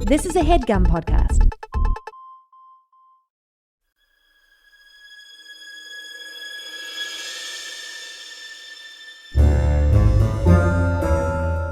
This is a HeadGum podcast.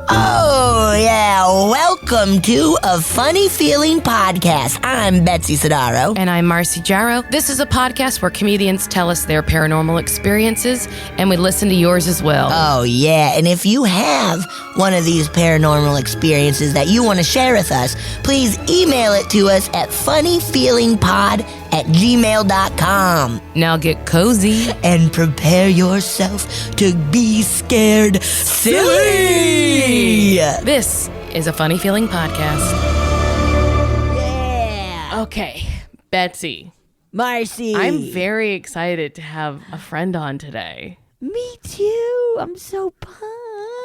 Oh, yeah. Welcome to A Funny Feeling Podcast. I'm Betsy Sidaro. And I'm Marcy Jarrow. This is a podcast where comedians tell us their paranormal experiences, and we listen to yours as well. Oh, yeah. And if you have one of these paranormal experiences that you want to share with us, please email it to us at funnyfeelingpod@gmail.com. Now get cozy. And prepare yourself to be scared silly. This is a Funny Feeling podcast. Yeah. Okay, Betsy. Marcy. I'm very excited to have a friend on today. Me too. I'm so pumped.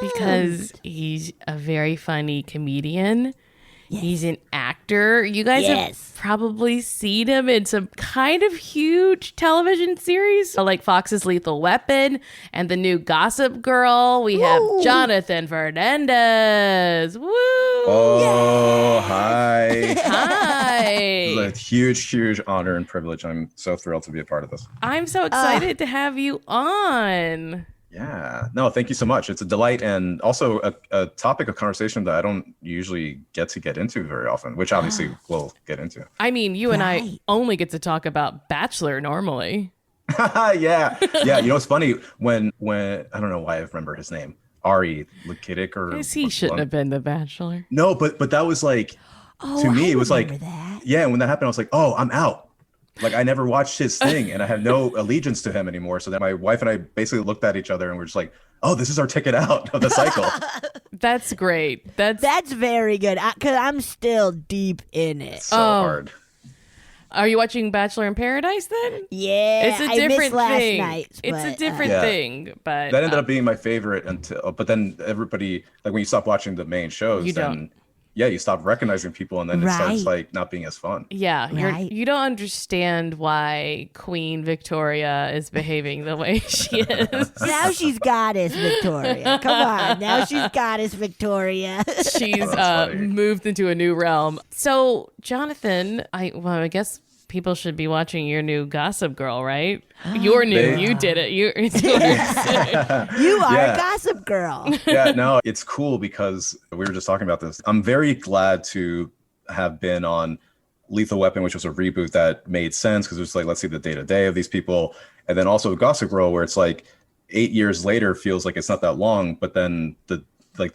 Because he's a very funny comedian. Yes. He's an actor. You guys have probably seen him in some kind of huge television series, like Fox's Lethal Weapon and the new Gossip Girl. We have Johnathan Fernandez. Woo! Oh, hi. Hi. It's a huge honor and privilege. I'm so thrilled to be a part of this. I'm so excited to have you on. Yeah. No, thank you so much. It's a delight and also a topic of conversation that I don't usually get into very often, which obviously we'll get into. I mean, you and I only get to talk about Bachelor normally. Yeah. You know, it's funny when I don't know why I remember his name. Ari Lakitic or He shouldn't have been the Bachelor. No, but that was like to me it was like that. Yeah, when that happened I was like, "Oh, I'm out." Like I never watched his thing and I have no allegiance to him anymore. So then my wife and I basically looked at each other and we're just like, "Oh, this is our ticket out of the cycle." That's great. That's very good. Because I'm still deep in it. So hard. Are you watching Bachelor in Paradise then? Yeah, It's a different I missed last thing. night. It's a different thing, but that ended up being my favorite but then everybody, like when you stop watching the main shows, you stop recognizing people and then it starts like not being as fun. Yeah, you don't understand why Queen Victoria is behaving the way she is. Now she's Goddess Victoria. Come on. Now she's Goddess Victoria. She's moved into a new realm. So, Johnathan, I guess people should be watching your new Gossip Girl, right? You're new. You did it. You are a Gossip Girl. Yeah, no, it's cool because we were just talking about this. I'm very glad to have been on Lethal Weapon, which was a reboot that made sense because it was like, let's see the day-to-day of these people. And then also Gossip Girl, where it's like 8 years later feels like it's not that long, but then the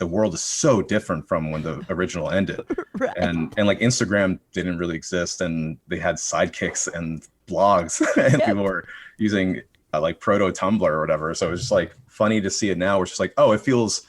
world is so different from when the original ended. Right. And like Instagram didn't really exist and they had sidekicks and blogs and people were using like proto Tumblr or whatever. So it's just like funny to see it now. It's just like, oh, it feels,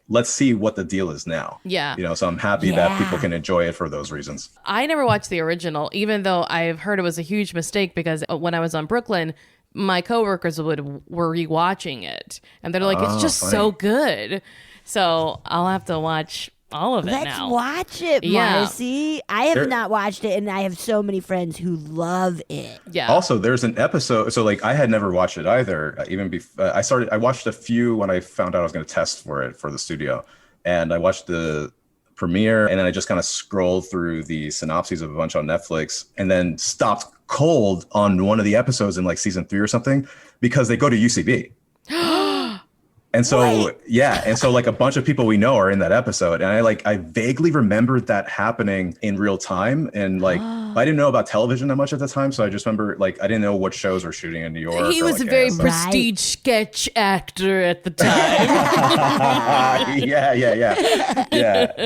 let's see what the deal is now. Yeah. You know, so I'm happy that people can enjoy it for those reasons. I never watched the original, even though I've heard it was a huge mistake because when I was on Brooklyn, my coworkers were rewatching it and they're like, it's just so good. So I'll have to watch all of it now. Let's watch it, Marcy. I have not watched it, and I have so many friends who love it. Yeah. Also, there's an episode. So, like, I had never watched it either. Even before I watched a few when I found out I was going to test for it for the studio, and I watched the premiere, and then I just kind of scrolled through the synopses of a bunch on Netflix, and then stopped cold on one of the episodes in like season 3 or something because they go to UCB. And so, and so like a bunch of people we know are in that episode. And I vaguely remembered that happening in real time. And like, I didn't know about television that much at the time. So I just remember like, I didn't know what shows were shooting in New York. He was a very prestige sketch actor at the time. Yeah.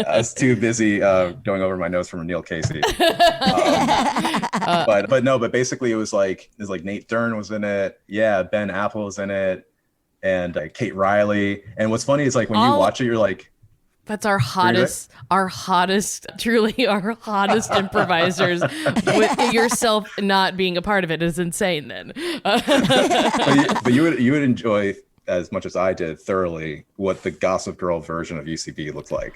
I was too busy going over my notes from Neil Casey. But basically it was like Nate Dern was in it. Yeah. Ben Apple was in it. And Kate Riley. And what's funny is like when you watch it, you're like, that's our hottest truly our hottest improvisers. With yourself not being a part of it is insane then. but you would enjoy as much as I did thoroughly what the Gossip Girl version of UCB looked like.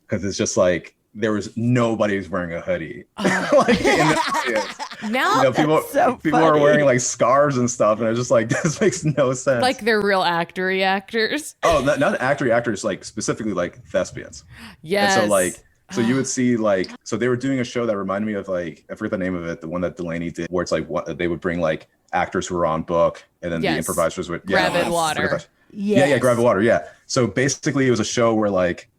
Because it's just like, there was nobody who's wearing a hoodie. Like in the audience. Now, you know, people are wearing like scarves and stuff, and it's just like, this makes no sense. Like they're real actors. Oh, not actors, like specifically like thespians. Yes. And so like So you would see like, so they were doing a show that reminded me of like, I forget the name of it, the one that Delaney did, where it's like what they would bring like actors who were on book, and then the improvisers would Gravid Water. Yeah, Gravid Water. Yeah. So basically, it was a show where like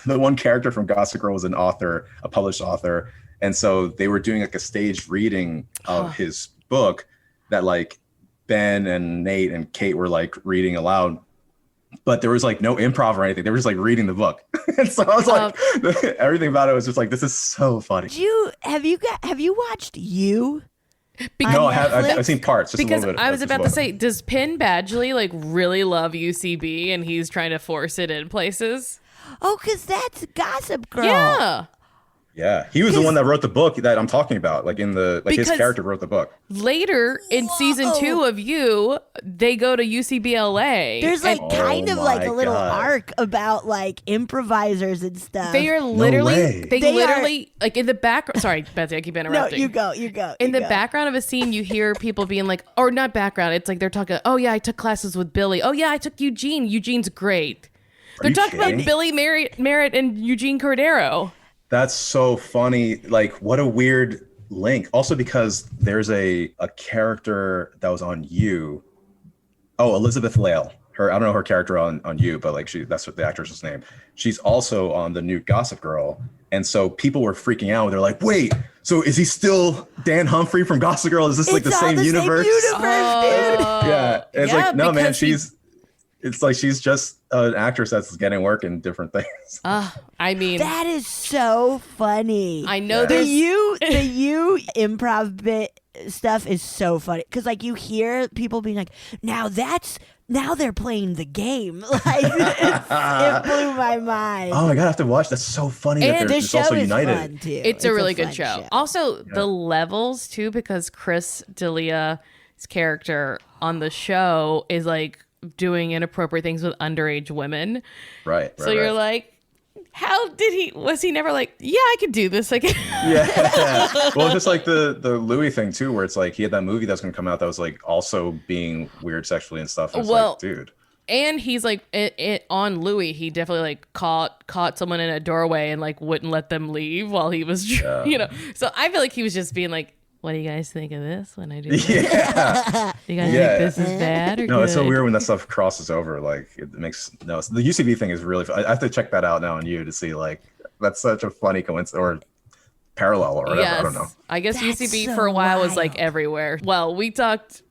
the one character from Gossip Girl was an author, a published author, and so they were doing like a staged reading of his book that like Ben and Nate and Kate were like reading aloud. But there was like no improv or anything. They were just like reading the book. And so I was like, everything about it was just like, this is so funny. Have you watched You? No, I've seen parts. Just because a little bit, I was about to say, does Penn Badgley like really love UCB and he's trying to force it in places? Oh, because that's Gossip Girl. Yeah. Yeah, he was the one that wrote the book that I'm talking about. Like his character wrote the book. Later in season 2 of You, they go to UCBLA. There's like kind of like a little arc about like improvisers and stuff. They are literally, they literally like in the background. Sorry, Betsy, I keep interrupting. No, you go. In the background of a scene, you hear people being like, or not background. It's like they're talking. Oh yeah, I took classes with Billy. Oh yeah, I took Eugene. Eugene's great. They're talking about Billy Merritt and Eugene Cordero. That's so funny. Like, what a weird link. Also, because there's a character that was on You. Oh, Elizabeth Lale. I don't know her character on You, but like that's what the actress's name. She's also on the new Gossip Girl. And so people were freaking out. They're like, wait, so is he still Dan Humphrey from Gossip Girl? Is this like the same universe? Dude. Yeah. It's like, no, man, it's like she's just an actress that's getting work in different things. I mean, that is so funny. I know the you improv bit stuff is so funny because like you hear people being like, now they're playing the game. Like it blew my mind. Oh my god, I have to watch. That's so funny. And the show also is united. fun too. It's a really good show. Also, the levels too, because Chris D'Elia's character on the show is like doing inappropriate things with underage women. Right. So you're like, was he never like, yeah, I could do this. Like, yeah. Well, just like the Louis thing too, where it's like he had that movie that's going to come out that was like also being weird sexually and stuff. It's like, dude. And he's like, on Louis, he definitely like caught someone in a doorway and like wouldn't let them leave while he was, you know. So I feel like he was just being like, what do you guys think of this when I do this? Yeah. Do you guys think this is bad or no, good? It's so weird when that stuff crosses over. Like it makes the UCB thing is really fun. I have to check that out now on You to see like that's such a funny coincidence or parallel or whatever. Yes. I don't know. I guess That's UCB so for a while was wild. like everywhere. Well, we talked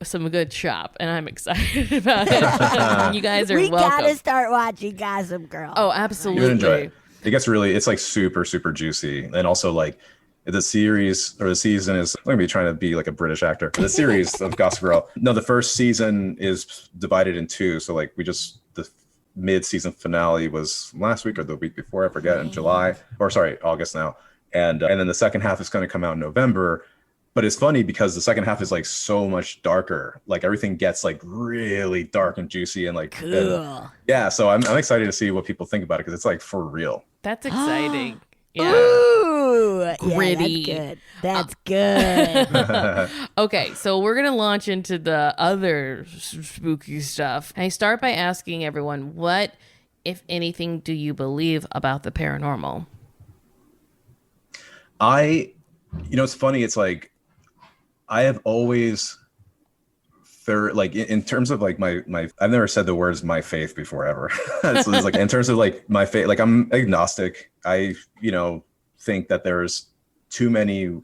some good shop and I'm excited about it. You guys are we welcome. gotta start watching Gossip Girl. Oh, absolutely. You would enjoy it. It gets it's like super, super juicy. And also like the series or the season is, I'm going to be trying to be like a British actor. The series of Gossip Girl. No, the first season is divided in 2. So like the mid-season finale was last week or the week before, I forget, in August now. And then the second half is going to come out in November. But it's funny because the second half is like so much darker. Like everything gets like really dark and juicy and like, cool. Yeah. So I'm excited to see what people think about it because it's like for real. That's exciting. Yeah. Ooh, Gritty. Yeah, that's good. That's good. Okay, so we're going to launch into the other spooky stuff. I start by asking everyone, what, if anything, do you believe about the paranormal? It's funny. It's like, I have always, like in terms of like my, I've never said the words "my faith" before ever. So it's like in terms of like my faith, like I'm agnostic. I think that there's too many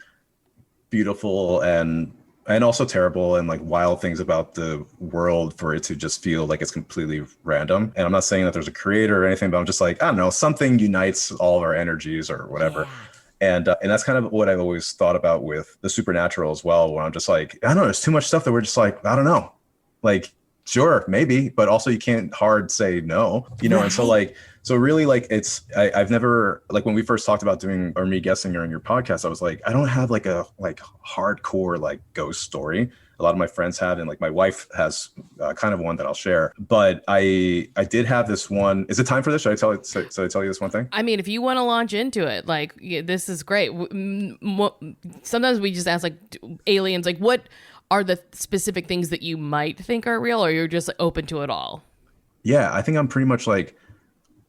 beautiful and also terrible and like wild things about the world for it to just feel like it's completely random. And I'm not saying that there's a creator or anything, but I'm just like, I don't know, something unites all of our energies or whatever. Yeah. And that's kind of what I've always thought about with the supernatural as well, where I'm just like, I don't know, there's too much stuff that we're just like, I don't know, like, sure, maybe, but also you can't hard say no, Right. And so like, so really like I've never, like when we first talked about doing or me guessing during your podcast, I was like, I don't have like a hardcore like ghost story. A lot of my friends have, and like my wife has kind of one that I'll share. But I did have this one. Is it time for this? Should I tell you this one thing? I mean, if you want to launch into it, like this is great. Sometimes we just ask like aliens, like what are the specific things that you might think are real, or you're just like, open to it all? Yeah, I think I'm pretty much like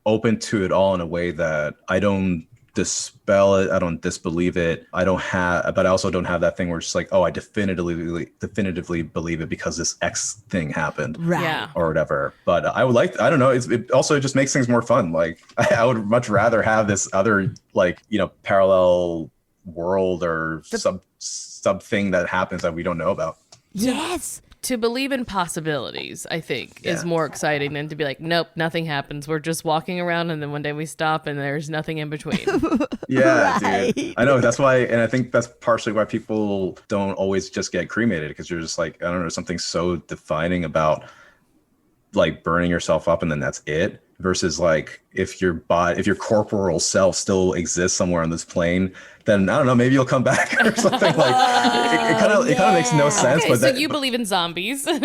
open to it all in a way that I don't dispel it. I don't disbelieve it. But I also don't have that thing where it's just like, oh, I definitively believe it because this X thing happened. Right. Yeah. Or whatever. But I don't know. It also just makes things more fun. Like I would much rather have this other like, parallel world or sub thing that happens that we don't know about. Yes. To believe in possibilities, I think, is more exciting than to be like, nope, nothing happens. We're just walking around and then one day we stop and there's nothing in between. Yeah, Right. dude. I know. That's why, and I think that's partially why people don't always just get cremated, because you're just like, I don't know, something so defining about like burning yourself up and then that's it. Versus like if your corporeal self still exists somewhere on this plane, then I don't know, maybe you'll come back or something. Like it kind of makes no sense. Okay, but so you believe in zombies. well,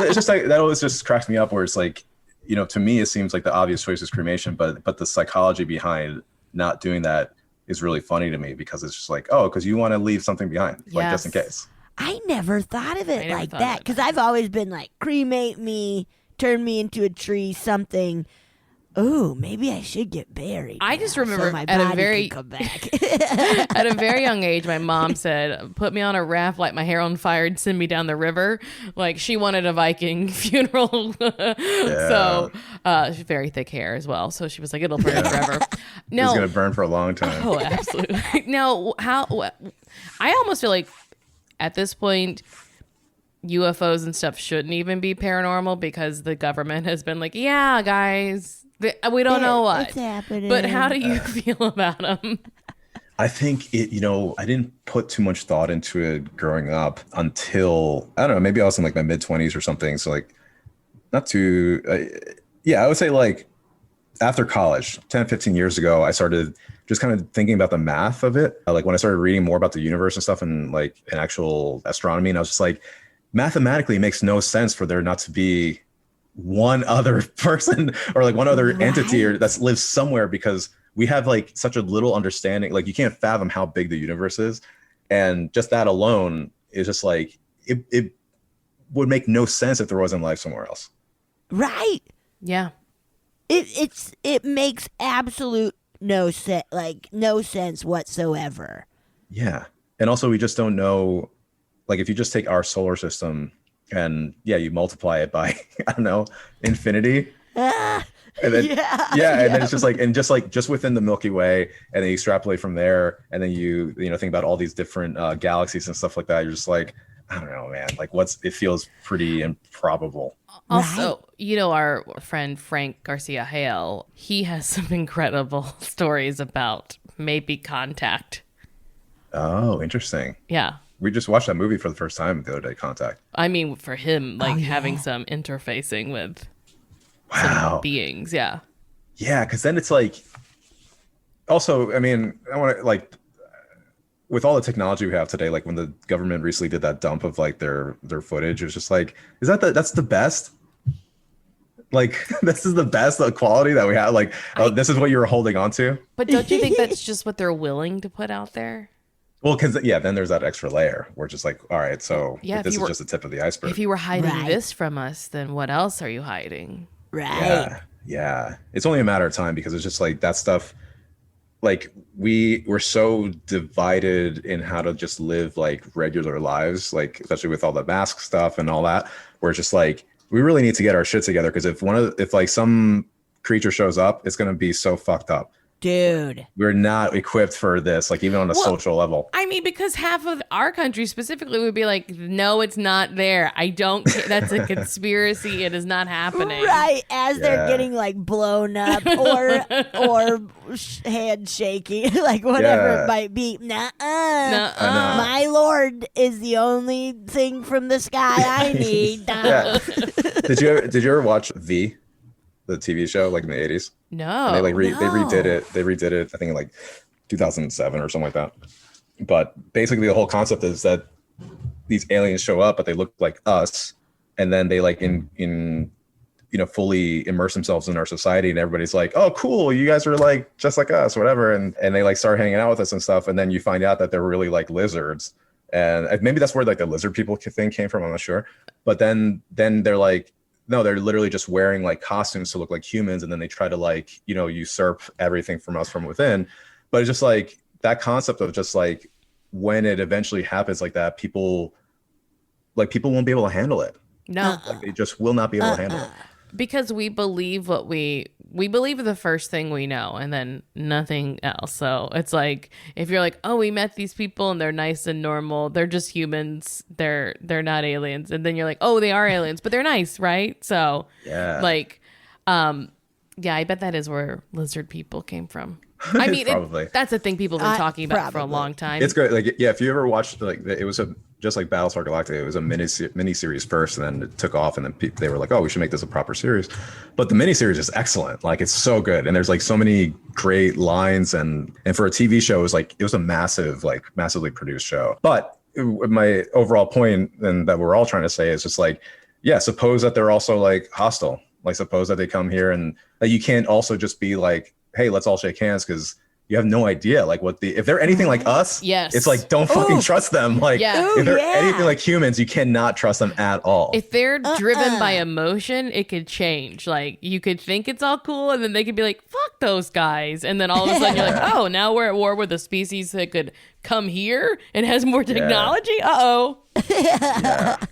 it's just like that always just cracks me up. Where it's like, to me, it seems like the obvious choice is cremation, but the psychology behind not doing that is really funny to me, because it's just like, oh, because you want to leave something behind, like just in case. I never thought of it like thought that, of it. because I've always been like, cremate me, turn me into a tree, something. Oh, maybe I should get buried. I just now remember so my at a body very- can come back. At a very young age, my mom said, put me on a raft, light my hair on fire, and send me down the river. Like, she wanted a Viking funeral. So, she's very thick hair as well. So she was like, it'll burn forever. It's No. gonna burn for a long time. Oh, absolutely. Now, I almost feel like at this point, UFOs and stuff shouldn't even be paranormal, because the government has been like, yeah, guys, we don't know what. What's happening? But how do you feel about them? I think I didn't put too much thought into it growing up until, I don't know, maybe I was in like my mid-20s or something. So like, not too, I would say like after college, 10, 15 years ago, I started just kind of thinking about the math of it. Like when I started reading more about the universe and stuff and like in actual astronomy, and I was just like, mathematically it makes no sense for there not to be one other person or like one other entity or that lives somewhere, because we have like such a little understanding. Like you can't fathom how big the universe is, and just that alone is just like it would make no sense if there wasn't life somewhere else. Right. Yeah. It makes absolute no sense whatsoever. Yeah. And also we just don't know, like if you just take our solar system and you multiply it by, I don't know, infinity. And then, and then it's just like, just within the Milky Way, and then you extrapolate from there, and then you think about all these different galaxies and stuff like that. You're just like, I don't know, man. Like it feels pretty improbable. Also, our friend Frank Garcia Hale, he has some incredible stories about maybe contact. Oh, interesting. Yeah. We just watched that movie for the first time the other day, Contact. I mean, for him, having some interfacing with Wow. beings. Yeah. Yeah, because then it's like, also, I mean, I want to like, with all the technology we have today, like when the government recently did that dump of like their footage, it was just like, that's the best? Like, this is the best quality that we have? Like, this is what you were holding on to? But don't you think that's just what they're willing to put out there? Well, because then there's that extra layer where it's just like, all right, so this is just the tip of the iceberg. If you were hiding Right. this from us, then what else are you hiding? Right. Yeah. It's only a matter of time, because it's just like that stuff. Like we're so divided in how to just live like regular lives, like especially with all the mask stuff and all that, where it's just like we really need to get our shit together, because if like some creature shows up, it's gonna be so fucked up. Dude. We're not equipped for this, like even on a social level. I mean, because half of our country specifically would be like, no, it's not there. I don't care. That's a conspiracy. It is not happening. Right, as they're getting like blown up or hand shaking, like whatever it might be. Nuh-uh. My lord is the only thing from the sky I need. Yeah. Did you ever watch V, the TV show, like in the 80s? No. And they redid it. They redid it, I think in like 2007 or something like that. But basically the whole concept is that these aliens show up, but they look like us, and then they like in fully immerse themselves in our society, and everybody's like, oh cool, you guys are like just like us, whatever, and they like start hanging out with us and stuff, and then you find out that they're really like lizards, and maybe that's where like the lizard people thing came from, I'm not sure. But then they're like, No, they're literally just wearing like costumes to look like humans, and then they try to like, you know, usurp everything from us from within. But it's just like that concept of just like when it eventually happens like that, people won't be able to handle it. No. Like they just will not be able to handle it. Because we believe what we believe the first thing we know, and then nothing else. So it's like, if you're like, oh, we met these people and they're nice and normal, they're just humans, they're not aliens, and then you're like, oh, they are aliens, but they're nice, right? So Yeah. like, yeah, I bet that is where lizard people came from. I mean, Probably. that's a thing people have been talking about for a long time. It's great. Like, yeah, if you ever watched, like, it was just like Battlestar Galactica, it was a mini series first, and then it took off, and then they were like, oh, we should make this a proper series. But the mini series is excellent. Like, it's so good, and there's like so many great lines, and for a TV show, it was a massively produced show. But my overall point, and that we're all trying to say, is just like, yeah, suppose that they're also like hostile. Like, suppose that they come here, and that you can't also just be like, hey, let's all shake hands, because you have no idea like if they're anything like us. Yes. It's like, don't fucking trust them. Like, if they're yeah. anything like humans, you cannot trust them at all. If they're driven by emotion, it could change. Like, you could think it's all cool, and then they could be like, fuck those guys. And then all of a sudden you're like, oh, now we're at war with a species that could come here and has more technology. Uh-oh.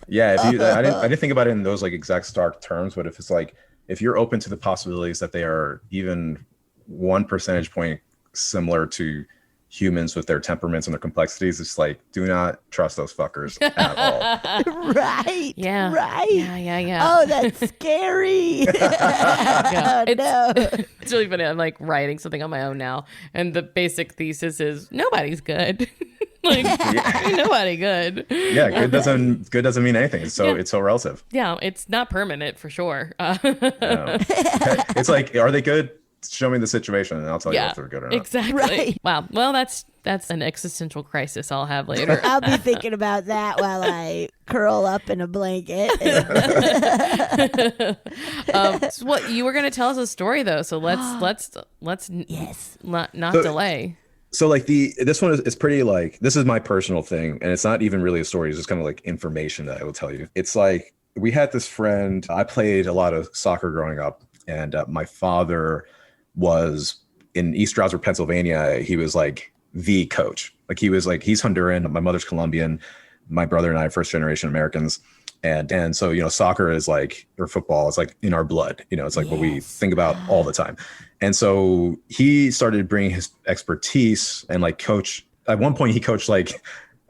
Yeah. I didn't think about it in those like exact stark terms, but if it's like, if you're open to the possibilities that they are even 1 percentage point similar to humans with their temperaments and their complexities, it's like, do not trust those fuckers at all. Right. Yeah. Right. Yeah. Oh, that's scary. Yeah. Oh, no. It's really funny. I'm like writing something on my own now, and the basic thesis is nobody's good. Like, ain't nobody good. Yeah, good doesn't mean anything. It's so relative. Yeah, it's not permanent for sure. No. It's like, are they good? Show me the situation, and I'll tell you if they're good or not. Exactly. Right. Wow. Well, that's an existential crisis I'll have later. I'll be thinking about that while I curl up in a blanket. So what you were going to tell us a story though, so let's Yes. not delay. So like this one is pretty, like, this is my personal thing, and it's not even really a story. It's just kind of like information that I will tell you. It's like, we had this friend. I played a lot of soccer growing up, and my father was in East Stroudsburg, Pennsylvania. He was like the coach. Like, he was like, he's Honduran. My mother's Colombian. My brother and I are first generation Americans. And so, you know, soccer is like, or football is like in our blood, you know, it's like what we think about all the time. And so he started bringing his expertise and like coach. At one point he coached like,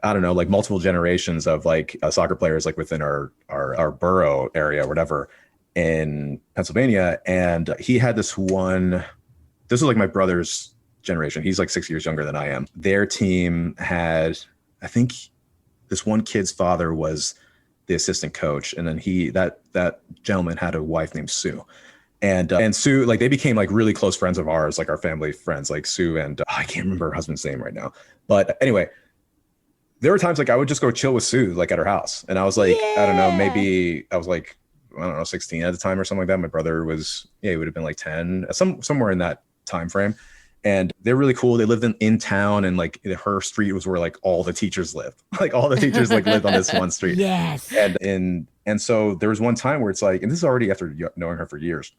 I don't know, like multiple generations of like soccer players, like within our borough area or whatever in Pennsylvania. And he had this was like my brother's generation. He's like 6 years younger than I am. Their team had, I think this one kid's father was the assistant coach. And then that gentleman had a wife named Sue. And Sue, like, they became like really close friends of ours, like our family friends, like Sue and I can't remember her husband's name right now. But anyway, there were times like I would just go chill with Sue, like at her house. And I was like, I don't know, maybe I was like, I don't know, 16 at the time or something like that. My brother was, he would have been like 10, somewhere in that time frame. And they're really cool. They lived in town, and like her street was where like all the teachers lived. Like all the teachers like lived on this one street. Yes. And so there was one time where it's like, and this is already after knowing her for years,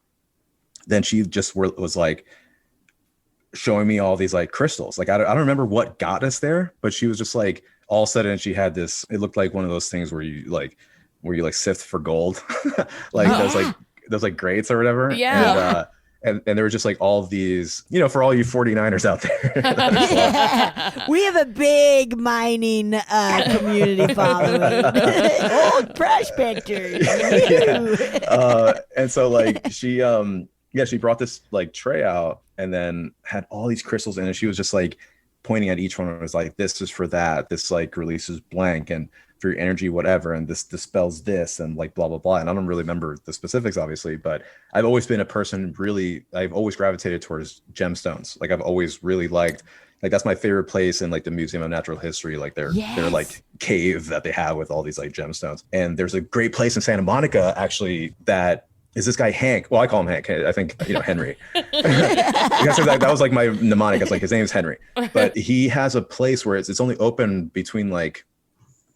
then she just was like showing me all these like crystals. Like I don't remember what got us there, but she was just like, all of a sudden she had this, it looked like one of those things where you sift for gold, like those like grates or whatever. Yeah. And there were just like all of these, you know, for all you 49ers out there. We have a big mining community following. Old prospectors. And so like she brought this like tray out and then had all these crystals in it. She was just like pointing at each one and was like, this is for that. This like releases blank and for your energy, whatever. And this dispels this and like blah, blah, blah. And I don't really remember the specifics, obviously, but I've always been a person I've always gravitated towards gemstones. Like I've always really liked, like, that's my favorite place in like the Museum of Natural History, like their like cave that they have with all these like gemstones. And there's a great place in Santa Monica, actually, that is this guy Hank. Well, I call him Hank. I think, you know, Henry. Because that was like my mnemonic. It's like, his name's Henry. But he has a place where it's only open between like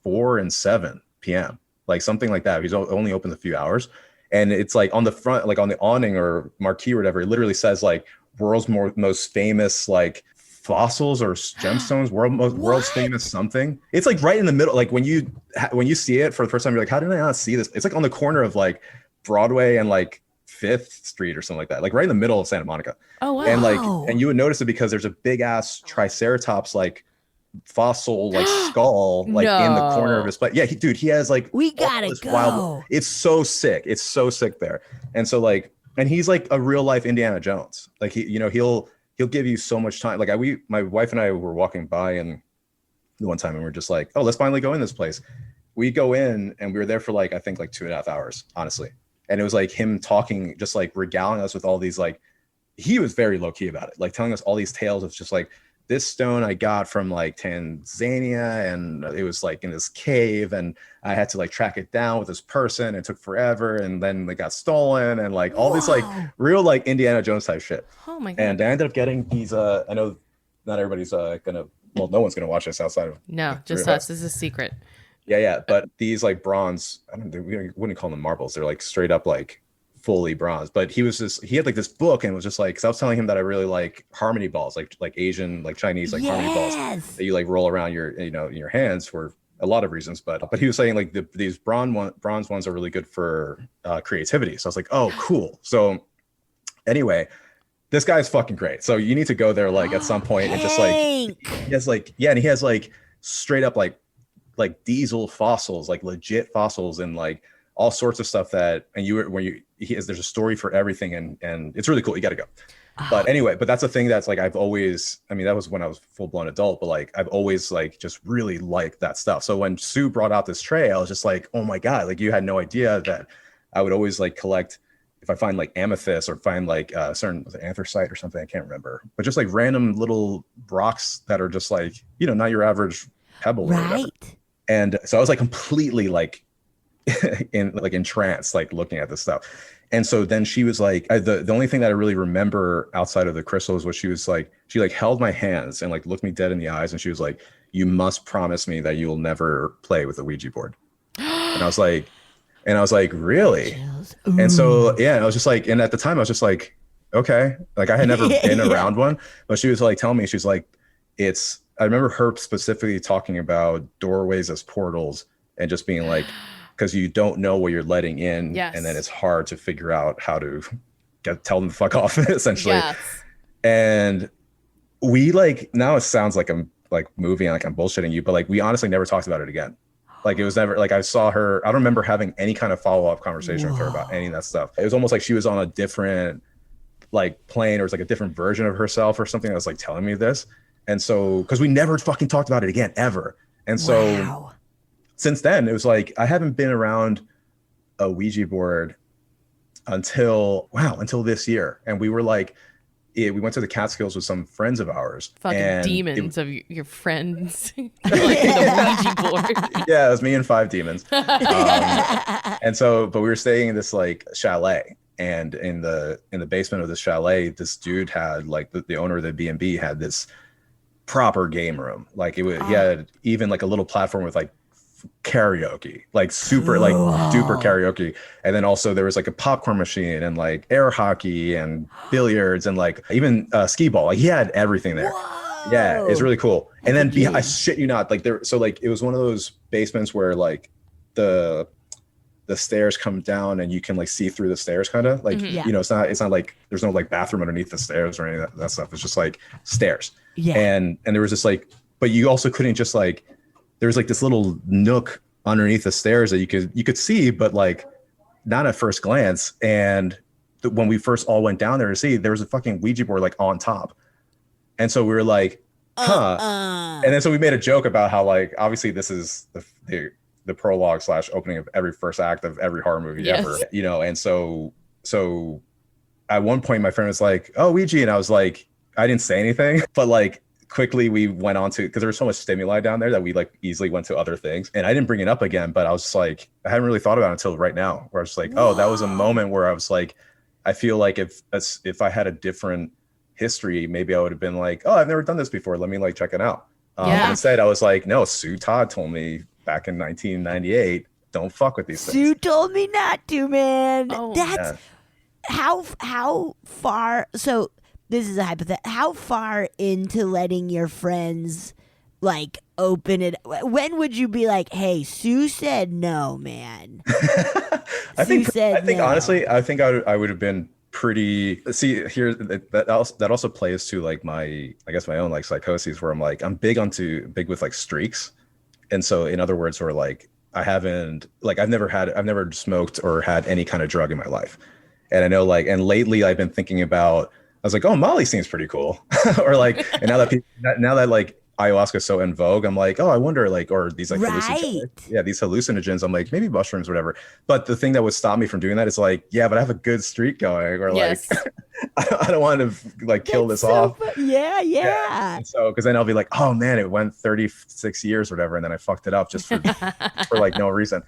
4 and 7 p.m. like something like that. He's only open a few hours, And it's like on the front, like on the awning or marquee or whatever, it literally says like world's most famous like fossils or gemstones, world's famous something. It's like right in the middle. Like when you see it for the first time, you're like, how did I not see this? It's like on the corner of like Broadway and like 5th Street or something like that, like right in the middle of Santa Monica. Oh wow. And like, and you would notice it because there's a big ass Triceratops like fossil like skull like in the corner of his place. Yeah, he has like we gotta go. It's so sick. It's so sick there. And so like, and he's like a real life Indiana Jones. Like he'll give you so much time. Like my wife and I were walking by and one time and we're just like, oh, let's finally go in this place. We go in and we were there for like I think like 2.5 hours, honestly. And it was like him talking, just like regaling us with all these like, he was very low key about it, like telling us all these tales of just like, this stone I got from like Tanzania and it was like in this cave and I had to like track it down with this person. It took forever and then they got stolen and like all this like real like Indiana Jones type shit. Oh my God. And I ended up getting these, I know not everybody's no one's gonna watch this outside of. No, just us. This is a secret. Yeah. But these like bronze, we wouldn't call them marbles. They're like straight up like fully bronze. But he had like this book and was just like, because I was telling him that I really like harmony balls, like Asian, like Chinese, like harmony balls that you like roll around your, in your hands for a lot of reasons. But he was saying like these bronze ones are really good for creativity. So I was like, oh, cool. So anyway, this guy's fucking great. So you need to go there like at some point and just like, he has like, yeah, and he has like straight up like diesel fossils, like legit fossils and like all sorts of stuff that, and there's a story for everything and it's really cool. You got to go. But anyway, but that's a thing that's like, that was when I was full blown adult, but like, I've always like just really liked that stuff. So when Sue brought out this tray, I was just like, oh my God, like you had no idea that I would always like collect, if I find like amethyst or find like certain anthracite or something, I can't remember, but just like random little rocks that are just like, not your average pebble. Right. And so I was like completely like entranced, like looking at this stuff. And so then she was like, the only thing that I really remember outside of the crystals was she held my hands and like looked me dead in the eyes. And she was like, you must promise me that you'll never play with a Ouija board. And I was like, really? And so, yeah, I was just like, and at the time I was just like, okay, like I had never been around one, but she was like telling me, she's like, I remember her specifically talking about doorways as portals and just being like, because you don't know what you're letting in. Yes. And then it's hard to figure out how to tell them to fuck off, essentially. Yes. And we like, now it sounds like I'm like moving, like I'm bullshitting you, but like we honestly never talked about it again. Like it was never like I saw her. I don't remember having any kind of follow-up conversation with her about any of that stuff. It was almost like she was on a different like plane, or it was like a different version of herself or something that was like telling me this. And so, because we never fucking talked about it again, ever. And so since then, it was like, I haven't been around a Ouija board until this year. And we were like, we went to the Catskills with some friends of ours. Fucking demons of your friends. Like the Ouija board. Yeah, it was me and 5 demons. And so, but we were staying in this like chalet. And in the basement of this chalet, this dude had like the owner of the B&B had this proper game room. Like he had even like a little platform with like karaoke, like super like duper karaoke. And then also there was like a popcorn machine and like air hockey and billiards and like even skee ball. Like he had everything there. Whoa. Yeah, it's really cool. And then I shit you not, like so like it was one of those basements where like the stairs come down and you can like see through the stairs kind of like it's not like there's no like bathroom underneath the stairs or any of that stuff. It's just like stairs. Yeah. And there was this like, but you also couldn't just like, there was like this little nook underneath the stairs that you could see, but like not at first glance. And when we first all went down there to see, there was a fucking Ouija board like on top. And so we were like, and then so we made a joke about how like obviously this is the prologue / opening of every first act of every horror movie ever, and so at one point my friend was like, oh, Ouija, and I was like, I didn't say anything, but like quickly we went on to, because there was so much stimuli down there that we like easily went to other things, and I didn't bring it up again, but I was just like, I hadn't really thought about it until right now, where I was like, oh, that was a moment where I was like, I feel like if I had a different history, maybe I would have been like, oh, I've never done this before, let me like check it out. But instead I was like, no, Sue Todd told me back in 1998 don't fuck with these Sue things. told me not to, man. Oh. That's how far. So this is a hypothetical. How far into letting your friends like open it? When would you be like, "Hey, Sue said no, man"? I think no. honestly, I think I would have been pretty. See, here that also plays to like my, I guess, my own like psychoses, where I'm like, I'm big with like streaks. And so in other words, or like I've never smoked or had any kind of drug in my life. And I know like, and lately I've been thinking about, I was like, oh, Molly seems pretty cool. Or like, and now that like ayahuasca is so in vogue, I'm like, oh, I wonder like, or these like these hallucinogens, I'm like, maybe mushrooms, whatever. But the thing that would stop me from doing that is like, yeah, but I have a good streak going, or Yes. like I don't want to like kill this off. Yeah. And so, because then I'll be like, oh man, it went 36 years or whatever, and then I fucked it up just for like no reason.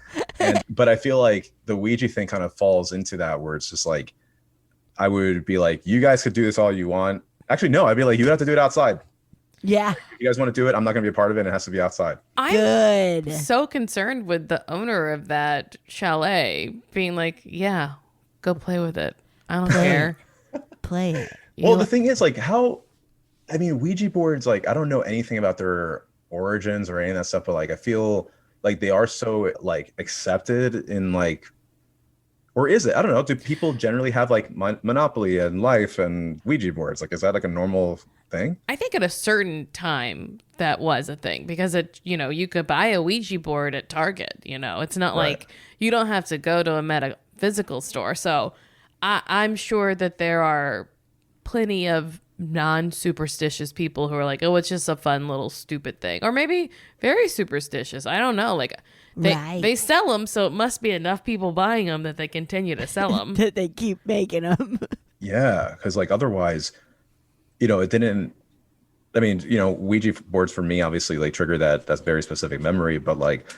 But I feel like the Ouija thing kind of falls into that, where it's just like, I would be like, you guys could do this all you want. Actually, no, I'd be like, you have to do it outside. Yeah. If you guys want to do it, I'm not going to be a part of it. And it has to be outside. I'm so concerned with the owner of that chalet being like, yeah, go play with it. I don't care. Play it. Well, the thing is, like, Ouija boards, like, I don't know anything about their origins or any of that stuff, but like, I feel like they are so like accepted in like, or is it? I don't know. Do people generally have like Monopoly and Life and Ouija boards? Like, is that like a normal thing? I think at a certain time that was a thing, because you could buy a Ouija board at Target. It's not like you don't have to go to a metaphysical store. So I'm sure that there are plenty of non-superstitious people who are like, oh, it's just a fun little stupid thing, or maybe very superstitious. I don't know. Like they sell them, so it must be enough people buying them that they continue to sell them. That they keep making them. Yeah, because like otherwise, it didn't. I mean, Ouija boards for me obviously like trigger that's very specific memory, but like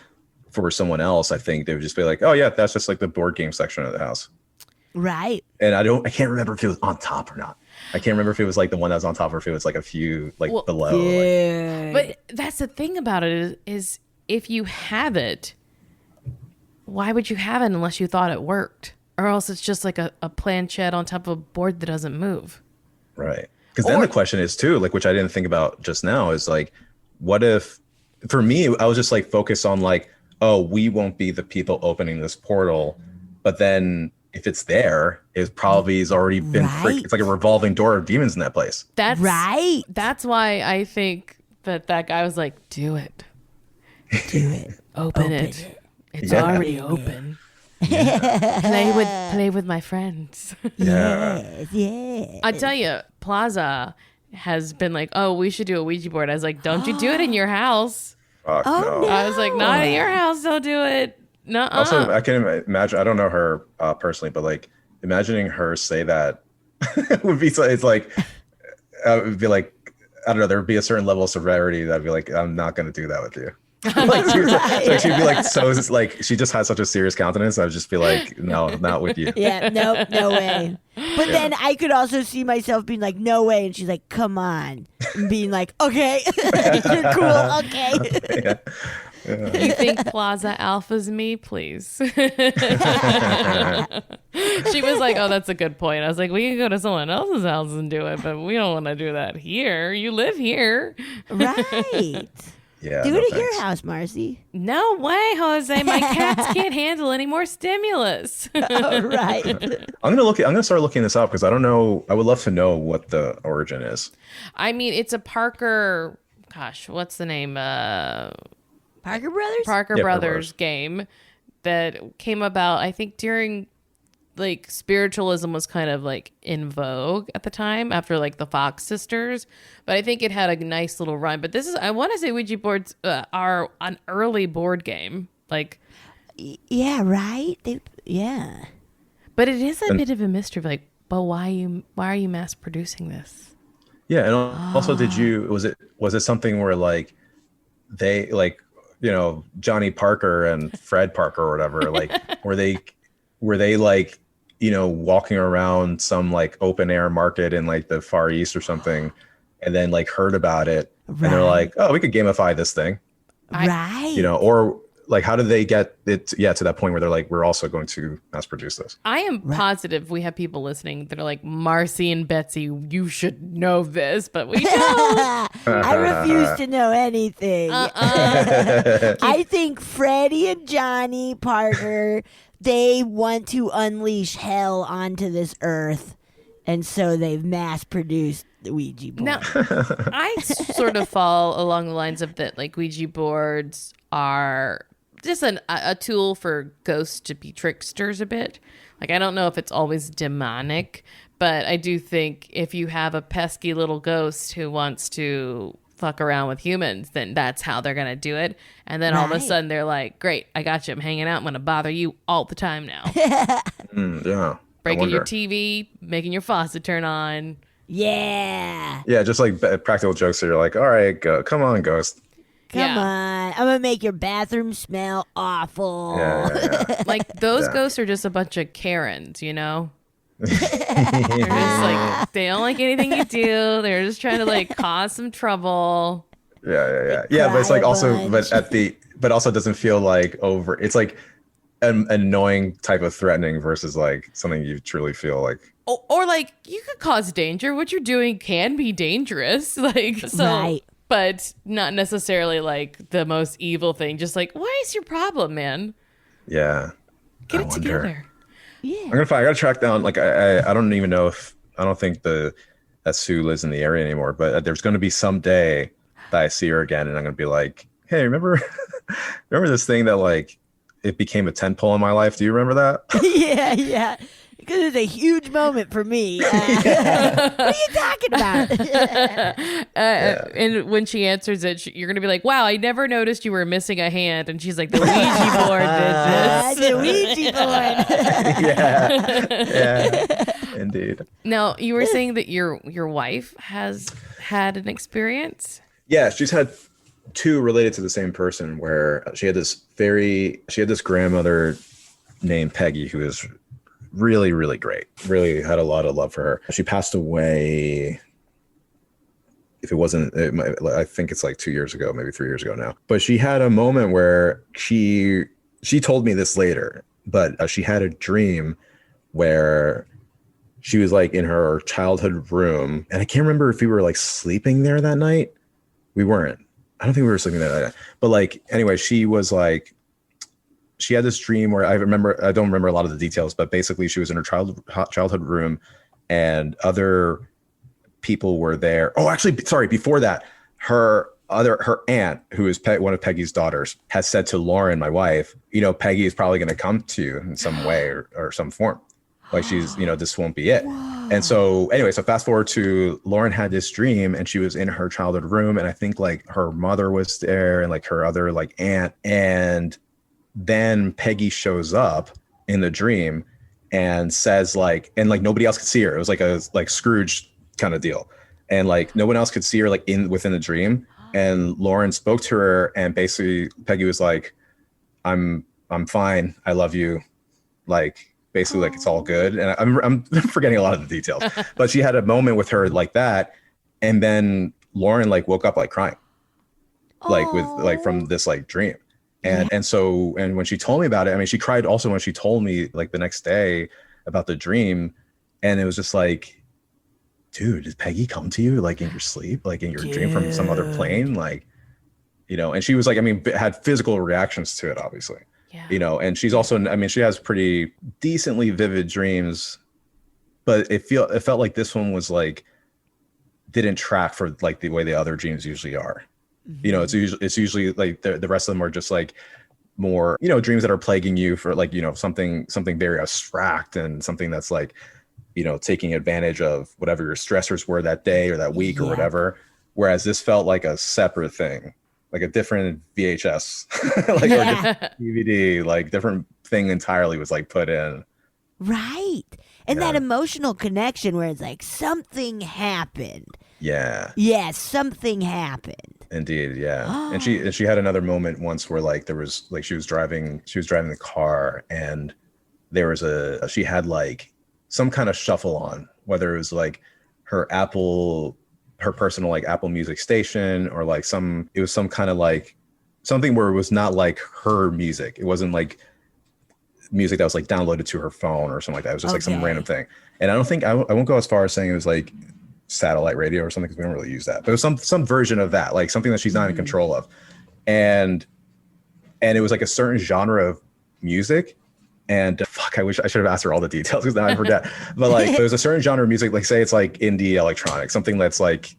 for someone else, I think they would just be like, oh yeah, that's just like the board game section of the house. Right. And I can't remember if it was on top or not. I can't remember if it was like the one that was on top or if it was like a few like below. Yeah. But that's the thing about it is if you have it, why would you have it unless you thought it worked? Or else it's just like a planchette on top of a board that doesn't move. Right. Because then the question is too, like, which I didn't think about just now, is like, what if, for me, I was just like focused on like, oh, we won't be the people opening this portal. But then if it's there, it probably has already been, it's like a revolving door of demons in that place. That's right. That's why I think that guy was like, do it. Do it. Open it. It's already open. Yeah. Play with my friends. Yeah. I tell you, Plaza has been like, oh, we should do a Ouija board. I was like, don't you do it in your house. Fuck no. I was like, not in your house, don't do it. No. Also, I can imagine, I don't know her personally, but like imagining her say that would be, it's like, it would be like, I don't know, there would be a certain level of severity that I'd be like, I'm not going to do that with you. Like she'd be like, so it's like she just has such a serious countenance. I would just be like, no, not with you. Yeah, no way. But then I could also see myself being like, no way, and she's like, come on, and being like, okay, you're cool, okay. You think Plaza Alpha's me, please? She was like, oh, that's a good point. I was like, we can go to someone else's house and do it, but we don't want to do that here. You live here. Right. Yeah, do it at your house, Marcy. No way, Jose. My cats can't handle any more stimulus. Oh, right. I'm gonna start looking this up because I don't know. I would love to know what the origin is. I mean, it's a Parker. Gosh, what's the name? Parker Brothers. Parker Brothers game that came about, I think, during like spiritualism was kind of like in vogue at the time after like the Fox sisters, but I think it had a nice little run. But I want to say Ouija boards are an early board game, like yeah, right. Yeah, but it is a bit of a mystery. Like, but why are you mass producing this? Yeah, and also, was it something where like they like Johnny Parker and Fred Parker or whatever, like were they like walking around some like open air market in like the Far East or something, and then like heard about it, and they're like, oh, we could gamify this thing, right? Or like how do they get it to that point where they're like, we're also going to mass produce this? I am positive we have people listening that are like, Marcy and Betsy, you should know this, but we don't. I refuse to know anything. I think Freddie and Johnny Parker, they want to unleash hell onto this earth, and so they've mass produced the Ouija board. Now, I sort of fall along the lines of that, like Ouija boards are just a tool for ghosts to be tricksters a bit. Like, I don't know if it's always demonic, but I do think if you have a pesky little ghost who wants to fuck around with humans, then that's how they're going to do it. And then all of a sudden they're like, great, I got you. I'm hanging out. I'm going to bother you all the time now. Yeah. Breaking your TV, making your faucet turn on. Yeah. Yeah, just like practical jokes that you're like, all right, go, come on, ghost. Come on. I'm going to make your bathroom smell awful. Yeah. Like, those ghosts are just a bunch of Karens, you know? They're just like, they don't like anything you do. They're just trying to like cause some trouble. Yeah, but it's like also, but also doesn't feel like over. It's like an annoying type of threatening versus like something you truly feel like. Or like, you could cause danger. What you're doing can be dangerous. Like, so. Right. But not necessarily like the most evil thing. Just like, what is your problem, man? Yeah. Get it together. Yeah. I gotta track down. Like, I don't even know if, I don't think that Sue lives in the area anymore, but there's going to be some day that I see her again and I'm going to be like, hey, remember this thing that like, it became a tentpole in my life? Do you remember that? Yeah. Because it's a huge moment for me. What are you talking about? And when she answers it, you're going to be like, wow, I never noticed you were missing a hand. And she's like, the Ouija board did this. The Ouija board. Yeah, indeed. Now, you were saying that your wife has had an experience? Yeah, she's had two related to the same person where she had this grandmother named Peggy who is really, really great. Really had a lot of love for her. She passed away, if it wasn't, I think it's like 2 years ago, maybe 3 years ago now. But she had a moment where she told me this later, but she had a dream where she was like in her childhood room. And I can't remember if we were like sleeping there that night. We weren't. I don't think we were sleeping there that night. But like, anyway, she was like, she had this dream where I don't remember a lot of the details, but basically she was in her childhood room and other people were there. Oh, actually, sorry, before that, her aunt, who is one of Peggy's daughters, has said to Lauren, my wife, Peggy is probably going to come to you in some way or some form. Like she's, this won't be it. Whoa. And so anyway, so fast forward to Lauren had this dream and she was in her childhood room. And I think like her mother was there and like her other like aunt, and then Peggy shows up in the dream and says like, and like nobody else could see her. It was like a like Scrooge kind of deal. And like no one else could see her like within the dream. And Lauren spoke to her and basically Peggy was like, I'm fine. I love you. Like basically like it's all good. And I'm forgetting a lot of the details, but she had a moment with her like that. And then Lauren like woke up like crying, like with like from this like dream. And when she told me about it, I mean, she cried also when she told me like the next day about the dream. And it was just like, dude, did Peggy come to you like in your sleep, like in your dream from some other plane? Like, and she was like, I mean, had physical reactions to it, obviously, and she's also, I mean, she has pretty decently vivid dreams, but it felt like this one was like, didn't track for like the way the other dreams usually are. It's usually like the rest of them are just like more, dreams that are plaguing you for like, something very abstract and something that's like, taking advantage of whatever your stressors were that day or that week or whatever. Whereas this felt like a separate thing, like a different VHS, like or different DVD, like different thing entirely was like put in. Right. And that emotional connection where it's like something happened. Yeah. Yeah, something happened. Indeed, yeah. And she had another moment once where like there was like she was driving the car and there was she had like some kind of shuffle on, whether it was like her personal like Apple Music station or like it was some kind of like something where it was not like her music. It wasn't like music that was like downloaded to her phone or something like that. It was just like some random thing. And I don't think I won't go as far as saying it was like satellite radio or something, because we don't really use that. But it was some version of that, like something that she's not in control of. And it was like a certain genre of music. And fuck, I wish I should have asked her all the details because now I forget. But like, there's a certain genre of music, like say it's like indie electronic, something that's like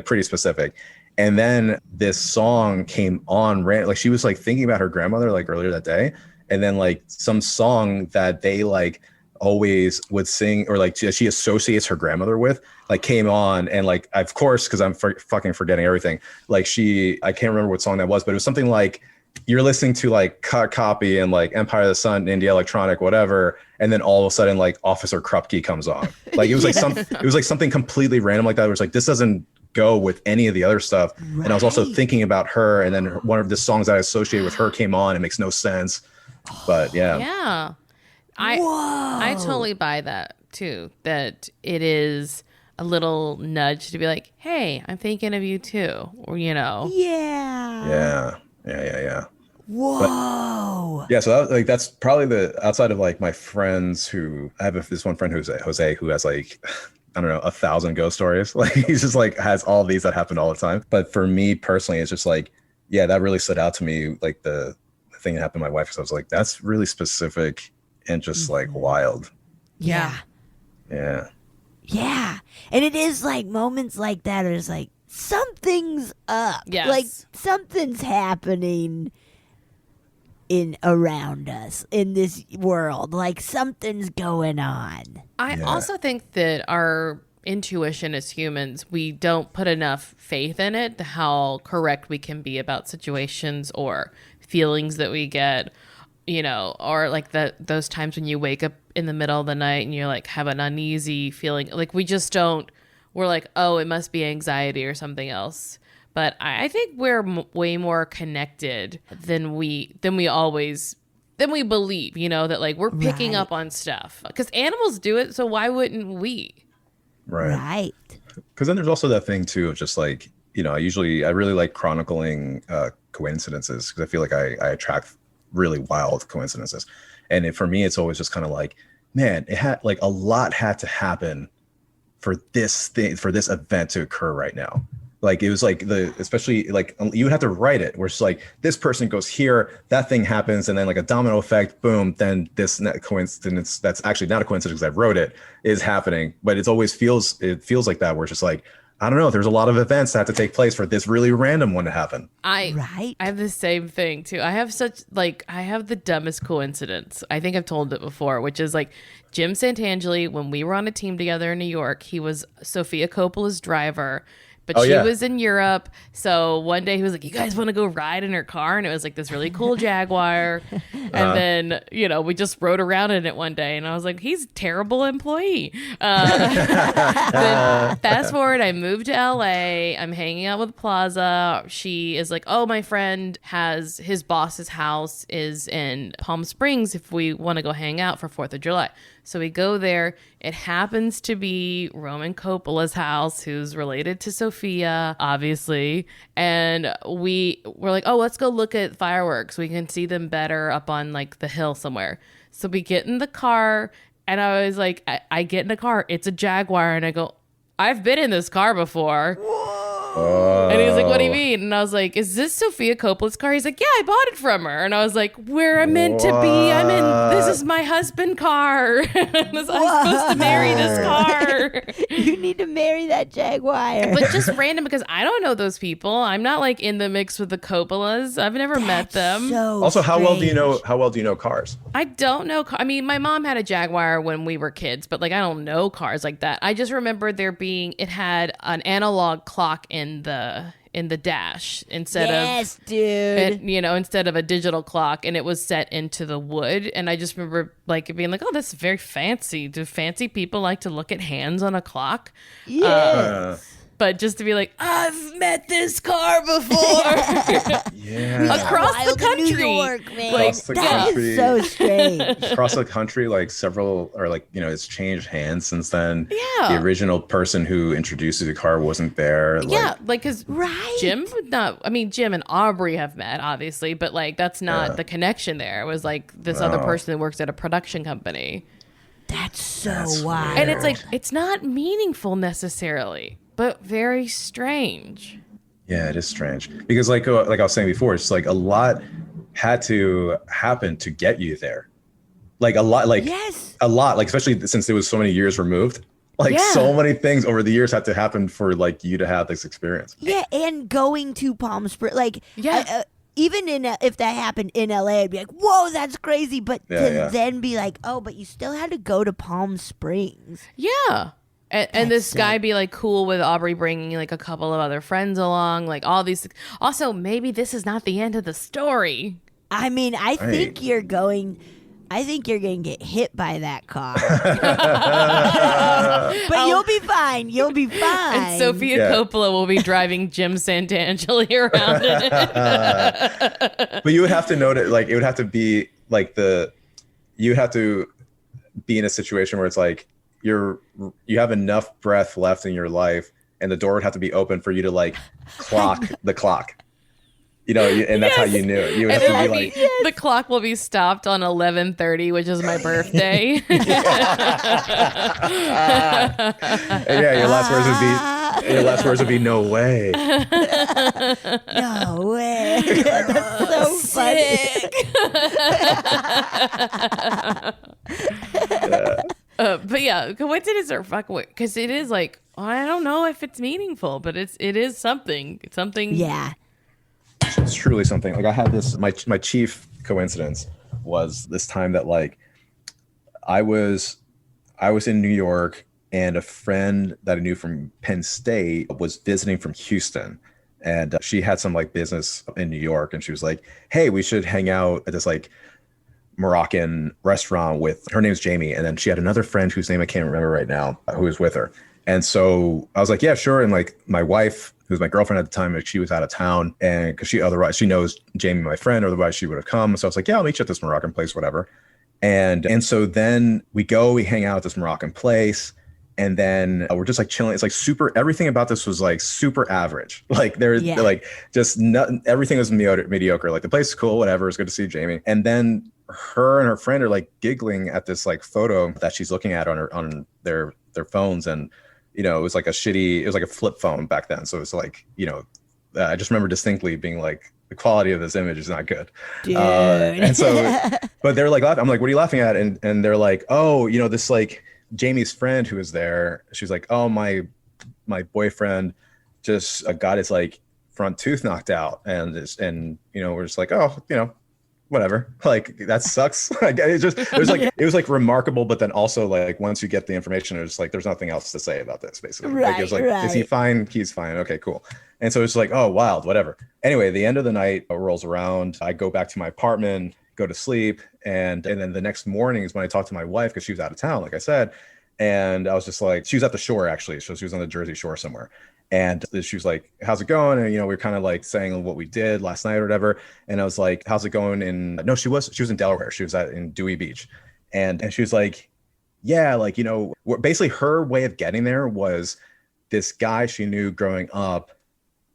pretty specific. And then this song came on, like she was like thinking about her grandmother like earlier that day. And then like some song that they like always would sing, or like she associates her grandmother with, like came on. And like, of course, because I'm fucking forgetting everything. Like I can't remember what song that was, but it was something like, you're listening to like Cut Copy and like Empire of the Sun, indie electronic, whatever, and then all of a sudden like Officer Krupke comes on. Like it was like it was like something completely random like that. It was like, this doesn't go with any of the other stuff. Right. And I was also thinking about her, and then one of the songs that I associated with her came on. It makes no sense, but yeah. I totally buy that too. That it is a little nudge to be like, hey, I'm thinking of you too, or Yeah. Whoa. But, so that's probably outside of like my friends who I have this one friend who's Jose, who has like, I don't know, 1,000 ghost stories. Like he's just like has all these that happen all the time. But for me personally, it's just like, yeah, that really stood out to me. Like the thing that happened to my wife, because I was like, that's really specific and just like wild. Yeah. And it is like moments like that are just like, something's up. Yes. Like something's happening around us in this world. Like something's going on. I also think that our intuition as humans, we don't put enough faith in it, how correct we can be about situations or feelings that we get, or like those times when you wake up in the middle of the night and you're like have an uneasy feeling. Like we just don't. We're like, oh, it must be anxiety or something else. But I think we're way more connected than we believe, that like we're picking up on stuff. Because animals do it, so why wouldn't we? Right. Because then there's also that thing too of just like, I really like chronicling coincidences, because I feel like I attract really wild coincidences. And for me, it's always just kind of like, man, it had like a lot had to happen for this event to occur right now. Like it was like especially like you would have to write it where it's like this person goes here, that thing happens, and then like a domino effect, boom, then this coincidence that's actually not a coincidence because I wrote it is happening. But it feels like that, where it's just like, I don't know, there's a lot of events that have to take place for this really random one to happen. I have the same thing too. I have the dumbest coincidence. I think I've told it before, which is like Jim Santangeli, when we were on a team together in New York, he was Sofia Coppola's driver. But she was in Europe. So one day he was like, you guys want to go ride in her car? And it was like this really cool Jaguar. And then, we just rode around in it one day. And I was like, he's a terrible employee. Then fast forward, I moved to LA. I'm hanging out with Plaza. She is like, oh, my friend has his boss's house is in Palm Springs if we want to go hang out for 4th of July. So we go there. It happens to be Roman Coppola's house, who's related to Sofia, obviously. And we're like, oh, let's go look at fireworks. We can see them better up on like the hill somewhere. So we get in the car, and I was like, I get in the car. It's a Jaguar. And I go, I've been in this car before. And he was like, what do you mean? And I was like, is this Sofia Coppola's car? He's like, yeah, I bought it from her. And I was like, where I'm meant to be. This is my husband car. I'm supposed to marry this car. You need to marry that Jaguar. But just random, because I don't know those people. I'm not like in the mix with the Coppolas. I've never met them. So also, how well do you strange. know cars? I don't know. I mean, my mom had a Jaguar when we were kids, but like I don't know cars like that. I just remember it had an analog clock in the dash instead of a digital clock, and it was set into the wood. And I just remember like being like, oh, that's very fancy. Do fancy people like to look at hands on a clock? Yes. but just to be like, I've met this car before. Across the country. New York, man. Like, that is so strange. Across the country, like several, or like, it's changed hands since then. Yeah. The original person who introduced the car wasn't there. Yeah, like, because Jim and Aubrey have met, obviously, but like, that's not the connection there. It was like this other person that works at a production company. That's so wild. And it's like, it's not meaningful necessarily, but very strange. Yeah, it is strange because like I was saying before, it's like a lot had to happen to get you there. Like a lot, like especially since it was so many years removed. Like so many things over the years had to happen for like you to have this experience. Yeah, and going to Palm Springs, like even if that happened in LA, I'd be like, whoa, that's crazy. But then be like, oh, but you still had to go to Palm Springs. Yeah. And this guy be like cool with Aubrey bringing like a couple of other friends along, like all these. Also, maybe this is not the end of the story. I mean, I think you're going to get hit by that car. But you'll be fine. You'll be fine. And Sophia Coppola will be driving Jim Santangeli around in it. But you would have to note it, like it would have to be like you have to be in a situation where it's like you have enough breath left in your life and the door would have to be open for you to like clock the clock. And that's how you knew it. You would have to be like, the clock will be stopped on 11:30, which is my birthday. Your last words would be no way. No way. That's so funny. But yeah, coincidence or fuck, because it is like, I don't know if it's meaningful, but it is something. It's something. Yeah. It's truly something. Like I had this, my chief coincidence was this time that like I was in New York and a friend that I knew from Penn State was visiting from Houston, and she had some like business in New York, and she was like, hey, we should hang out at this like Moroccan restaurant with, her name's Jamie, and then she had another friend whose name I can't remember right now who was with her. And so I was like, yeah, sure. And like my wife, who was my girlfriend at the time, like she was out of town, and because she knows Jamie, my friend, otherwise she would have come. So I was like, yeah, I'll meet you at this Moroccan place, whatever. And so then we hang out at this Moroccan place, and then we're just like chilling. It's like everything about this was like super average. Like there's like just nothing, everything was mediocre. Like the place is cool, whatever. It's good to see Jamie. And then her and her friend are like giggling at this like photo that she's looking at on their phones, and it was like it was like a flip phone back then. So it's like, I just remember distinctly being like, the quality of this image is not good. Dude. And so, but they're like laughing. I'm like, what are you laughing at? And they're like, oh, this like Jamie's friend who was there. She's like, oh, my boyfriend just got his like front tooth knocked out. And we're just like, oh, whatever, like that sucks. Like it was like remarkable, but then also like once you get the information, it's like there's nothing else to say about this basically. Right, like it was like, is he fine? He's fine. Okay, cool. And so it's like, oh, wild, whatever. Anyway, the end of the night rolls around. I go back to my apartment, go to sleep, and then the next morning is when I talked to my wife because she was out of town, like I said, and I was just like, she was at the shore actually, so she was on the Jersey Shore somewhere. And she was like, how's it going? And, we were kind of like saying what we did last night or whatever. And I was like, how's it going she was in Delaware. She was in Dewey Beach. And she was like, yeah, like, basically her way of getting there was this guy she knew growing up,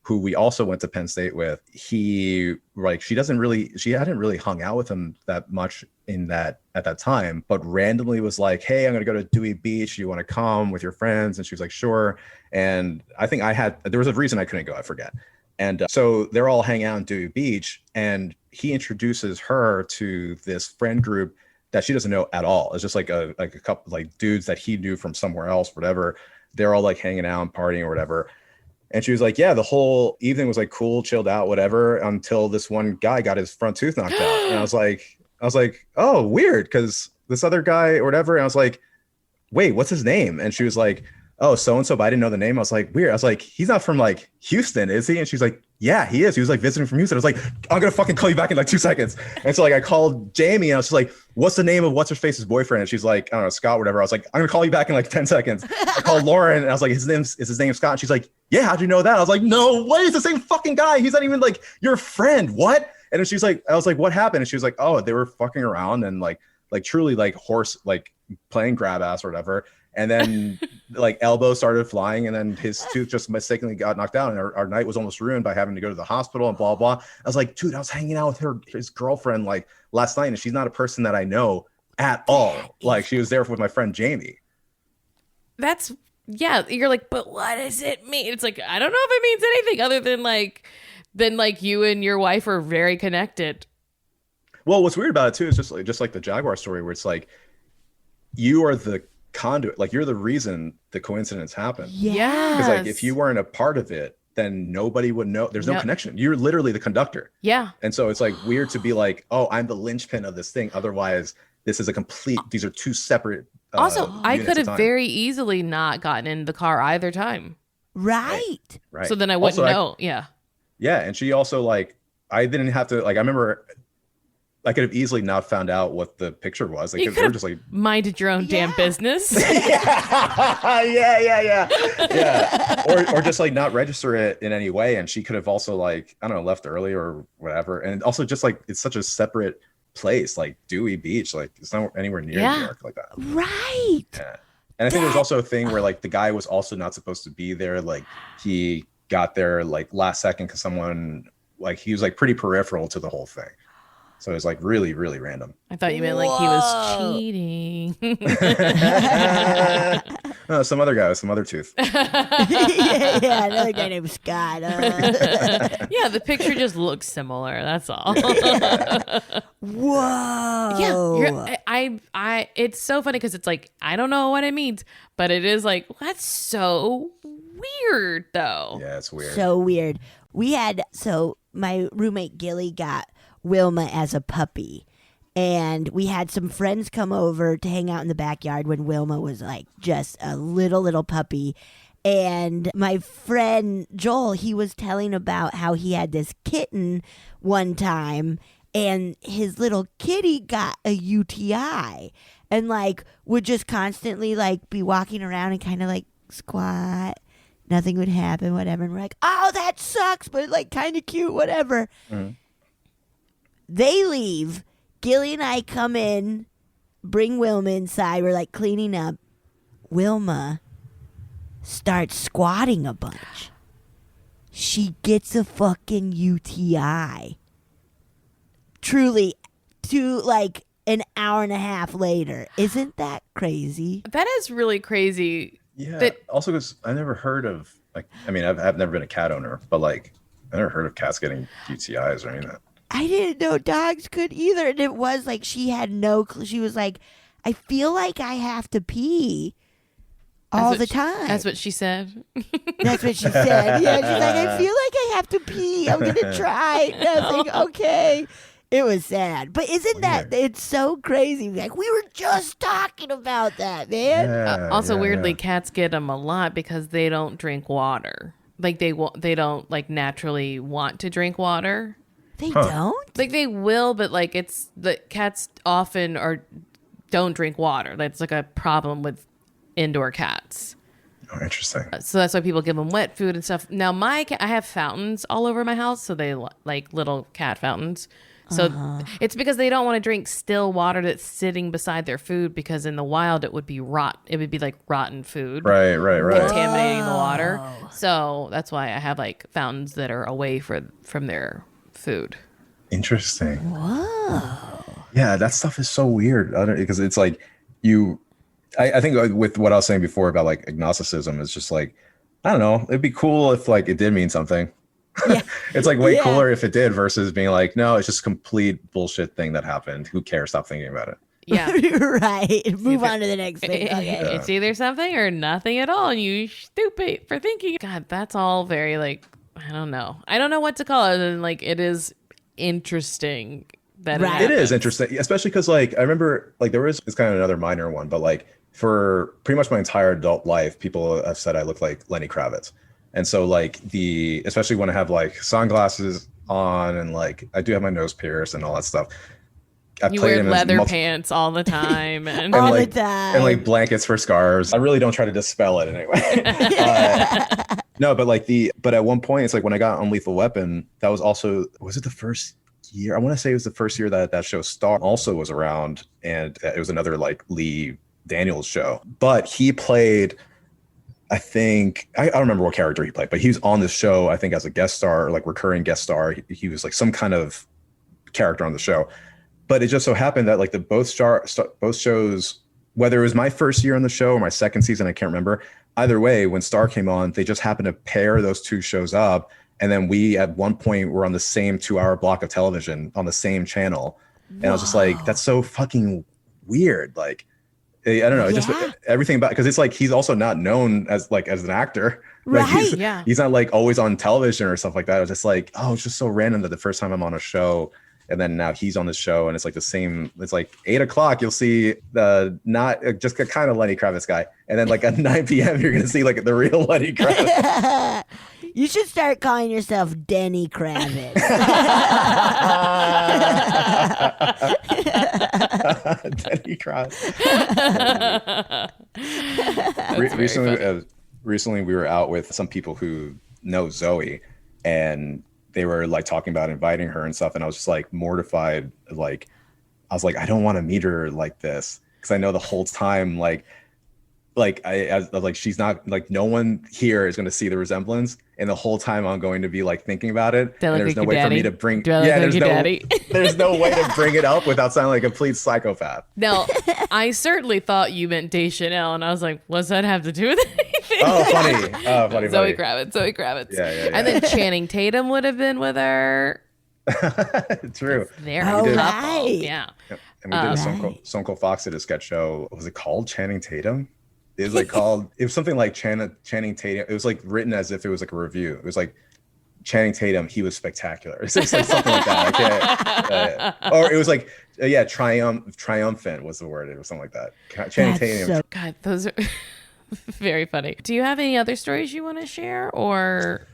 who we also went to Penn State with. He like, she hadn't really hung out with him that much at that time, but randomly was like, hey, I'm going to go to Dewey Beach. You want to come with your friends? And she was like, sure. And I think there was a reason I couldn't go, I forget. And so they're all hanging out in Dewey Beach, and he introduces her to this friend group that she doesn't know at all. It's just like a couple like dudes that he knew from somewhere else, whatever. They're all like hanging out and partying or whatever. And she was like, yeah, the whole evening was like cool, chilled out, whatever, until this one guy got his front tooth knocked out. And I was like, oh, weird, because this other guy or whatever. And I was like, wait, what's his name? And she was like, oh, so and so, but I didn't know the name. I was like, weird. I was like, he's not from like Houston, is he? And she's like, yeah, he is. He was like visiting from Houston. I was like, I'm gonna fucking call you back in like 2 seconds. And so like I called Jamie and I was just like, what's the name of what's her face's boyfriend? And she's like, I don't know, Scott, whatever. I was like, I'm gonna call you back in like 10 seconds. I called Lauren and I was like, is his name Scott? And she's like, yeah, how'd you know that? I was like, no way, it's the same fucking guy. He's not even like your friend. What? And then she's like, I was like, what happened? And she was like, oh, they were fucking around and like truly like horse, like playing grab ass or whatever. And then like elbows started flying and then his tooth just mistakenly got knocked out and our night was almost ruined by having to go to the hospital and blah, blah. I was like, dude, I was hanging out with his girlfriend like last night and she's not a person that I know at all. Like she was there with my friend Jamie. That's, yeah. You're like, but what does it mean? It's like, I don't know if it means anything other than like you and your wife are very connected. Well, what's weird about it too is just like the Jaguar story where it's like, you are the conduit, like you're the reason the coincidence happened. Yeah. Because like if you weren't a part of it, then nobody would know. There's no connection. You're literally the conductor. Yeah. And so it's like weird to be like, oh, I'm the linchpin of this thing. Otherwise, these are two separate. Also, I could have time. very easily not gotten in the car either time. Right. Right. So then I wouldn't know. Yeah. Yeah. And she also like, I didn't have to, like, I remember I could have easily not found out what the picture was. Like, You they were just like minded your own damn business. yeah. Or just like not register it in any way. And she could have also like, I don't know, left early or whatever. And also just like, it's such a separate place, like Dewey Beach. Like it's not anywhere near New York like that. Right. Yeah. And I think there's also a thing where like the guy was also not supposed to be there. Like he got there like last second because someone, like he was like pretty peripheral to the whole thing. So it was like really, really random. I thought you meant like he was cheating. No, some other guy with some other tooth. yeah, another guy named Scott. Yeah, the picture just looks similar. That's all. Whoa. Yeah, I. It's so funny because it's like I don't know what it means, but it is like that's so weird though. Yeah, it's weird. So weird. My roommate Gilly got Wilma as a puppy. And we had some friends come over to hang out in the backyard when Wilma was like just a little puppy. And my friend Joel, he was telling about how he had this kitten one time and his little kitty got a UTI and like would just constantly like be walking around and kind of like squat. Nothing would happen, whatever. And we're like, oh, that sucks, but like kind of cute, whatever. Mm-hmm. They leave. Gilly and I come in, bring Wilma inside. We're like cleaning up. Wilma starts squatting a bunch. She gets a fucking UTI. Truly, to like an hour and a half later. Isn't that crazy? That is really crazy. Yeah. Also, because I never heard of like. I mean, I've never been a cat owner, but like, I never heard of cats getting UTIs or anything. I didn't know dogs could either. And it was like she had no clue. She was like, I feel like I have to pee all the time. That's what she said. That's what she said. Yeah, she's like, I feel like I have to pee. I'm going to try. Nothing. Okay. It was sad. But isn't that, it's so crazy. Like, we were just talking about that, man. Weirdly, cats get them a lot because they don't drink water. Like, they don't, like, naturally want to drink water. They don't? Like they will, but like it's the cats often don't drink water. That's like a problem with indoor cats. Oh, interesting. So that's why people give them wet food and stuff. Now I have fountains all over my house, so they like little cat fountains. So it's because they don't want to drink still water that's sitting beside their food because in the wild it would be It would be like rotten food. Right. Contaminating the water. So that's why I have like fountains that are away from their food. Interesting. Whoa. Yeah, that stuff is so weird. Because it's like I think with what I was saying before about like agnosticism, it's just like, I don't know, it'd be cool if like it did mean something. Yeah. It's like way cooler if it did versus being like, no, it's just complete bullshit thing that happened. Who cares? Stop thinking about it. Yeah. Right. Move on to the next thing. Okay. It's either something or nothing at all. And you stupid for thinking. God, that's all very like, I don't know. I don't know what to call it. And like, it is interesting that it is interesting, especially because like I remember like there was, it's kind of another minor one, but like for pretty much my entire adult life, people have said I look like Lenny Kravitz. And so like especially when I have like sunglasses on and like I do have my nose pierced and all that stuff. You wear leather pants all the time and all like, the time. And like blankets for scarves. I really don't try to dispel it anyway. No, but at one point it's like when I got on Lethal Weapon, that was also, was it the first year? I want to say it was the first year that show Star also was around, and it was another like Lee Daniels show. But he played, I think, I don't remember what character he played, but he was on this show, I think as a guest star, or like recurring guest star. He was like some kind of character on the show. But it just so happened that like both shows, whether it was my first year on the show or my second season, I can't remember. Either way, when Star came on, they just happened to pair those two shows up. And then we at one point were on the same 2-hour block of television on the same channel. And I was just like, that's so fucking weird. Like, I don't know, just everything about, because it's like he's also not known as an actor. Like he's not like always on television or stuff like that. I was just like, oh, it's just so random that the first time I'm on a show, and then now he's on the show, and it's like the same. It's like 8:00, you'll see the not just a kind of Lenny Kravitz guy, and then like at 9 p.m. you're gonna see like the real Lenny Kravitz. You should start calling yourself Denny Kravitz. Denny Kravitz. Recently, we were out with some people who know Zoe, and they were like talking about inviting her and stuff, and I was just like mortified. Like, I was like, I don't want to meet her like this, because I know the whole time, like she's not, like, no one here is going to see the resemblance, and the whole time I'm going to be like thinking about it, and there's no way for me to bring there's no way to bring it up without sounding like a complete psychopath. No, I certainly thought you meant Deschanel, and I was like, what's that have to do with anything? Oh, funny. Zoe Kravitz. Yeah. And then Channing Tatum would have been with her. True. They're right. Yeah. And we did a Stone Cold Fox did a sketch show. Was it called Channing Tatum? It was like called, it was something like Channing Tatum. It was like written as if it was like a review. It was like Channing Tatum, he was spectacular. It's like something like that. Or it was like, triumphant was the word. It was something like that. Channing Tatum. God, those are very funny. Do you have any other stories you want to share, or?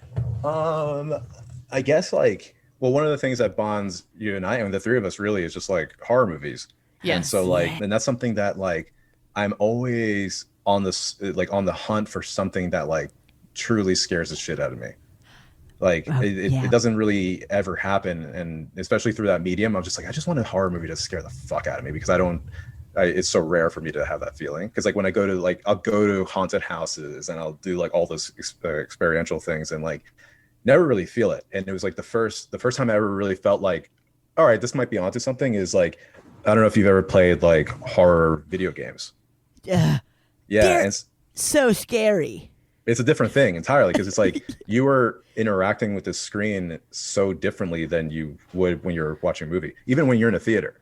I guess like, well, one of the things that bonds you and I, and the three of us really, is just like horror movies. Yes. And so like, and that's something that like, I'm always on the hunt for something that like truly scares the shit out of me. Like it doesn't really ever happen, and especially through that medium, I'm just like, I just want a horror movie to scare the fuck out of me, because it's so rare for me to have that feeling. Because like when I go to like, I'll go to haunted houses and I'll do like all those experiential things, and like never really feel it. And it was like the first time I ever really felt like, all right, this might be onto something, is like, I don't know if you've ever played like horror video games. Yeah, it's so scary. It's a different thing entirely, because it's like you are interacting with the screen so differently than you would when you're watching a movie, even when you're in a theater.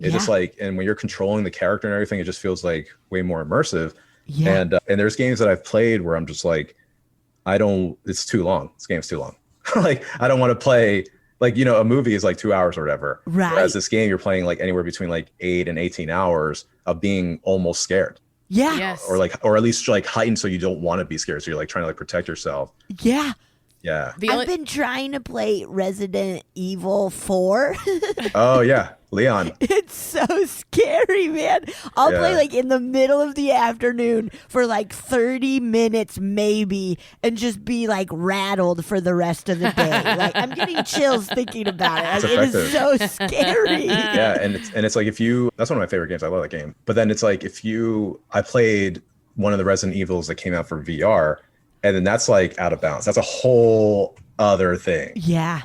It's just like, and when you're controlling the character and everything, it just feels like way more immersive. Yeah. And there's games that I've played where I'm just like, it's too long. This game's too long. Like, I don't want to play, like, you know, a movie is like 2 hours or whatever. Right. Whereas this game, you're playing like anywhere between like 8 and 18 hours of being almost scared. Yeah. Yes. Or at least like heightened, so you don't want to be scared. So you're like trying to like protect yourself. Yeah. Yeah. I've been trying to play Resident Evil 4. Oh, yeah. Leon. It's so scary, man. I'll play like in the middle of the afternoon for like 30 minutes maybe, and just be like rattled for the rest of the day. Like, I'm getting chills thinking about it. Like, it is so scary. Yeah, and it's like, that's one of my favorite games. I love that game. But then it's like, I played one of the Resident Evils that came out for VR, and then that's like out of bounds. That's a whole other thing. Yeah.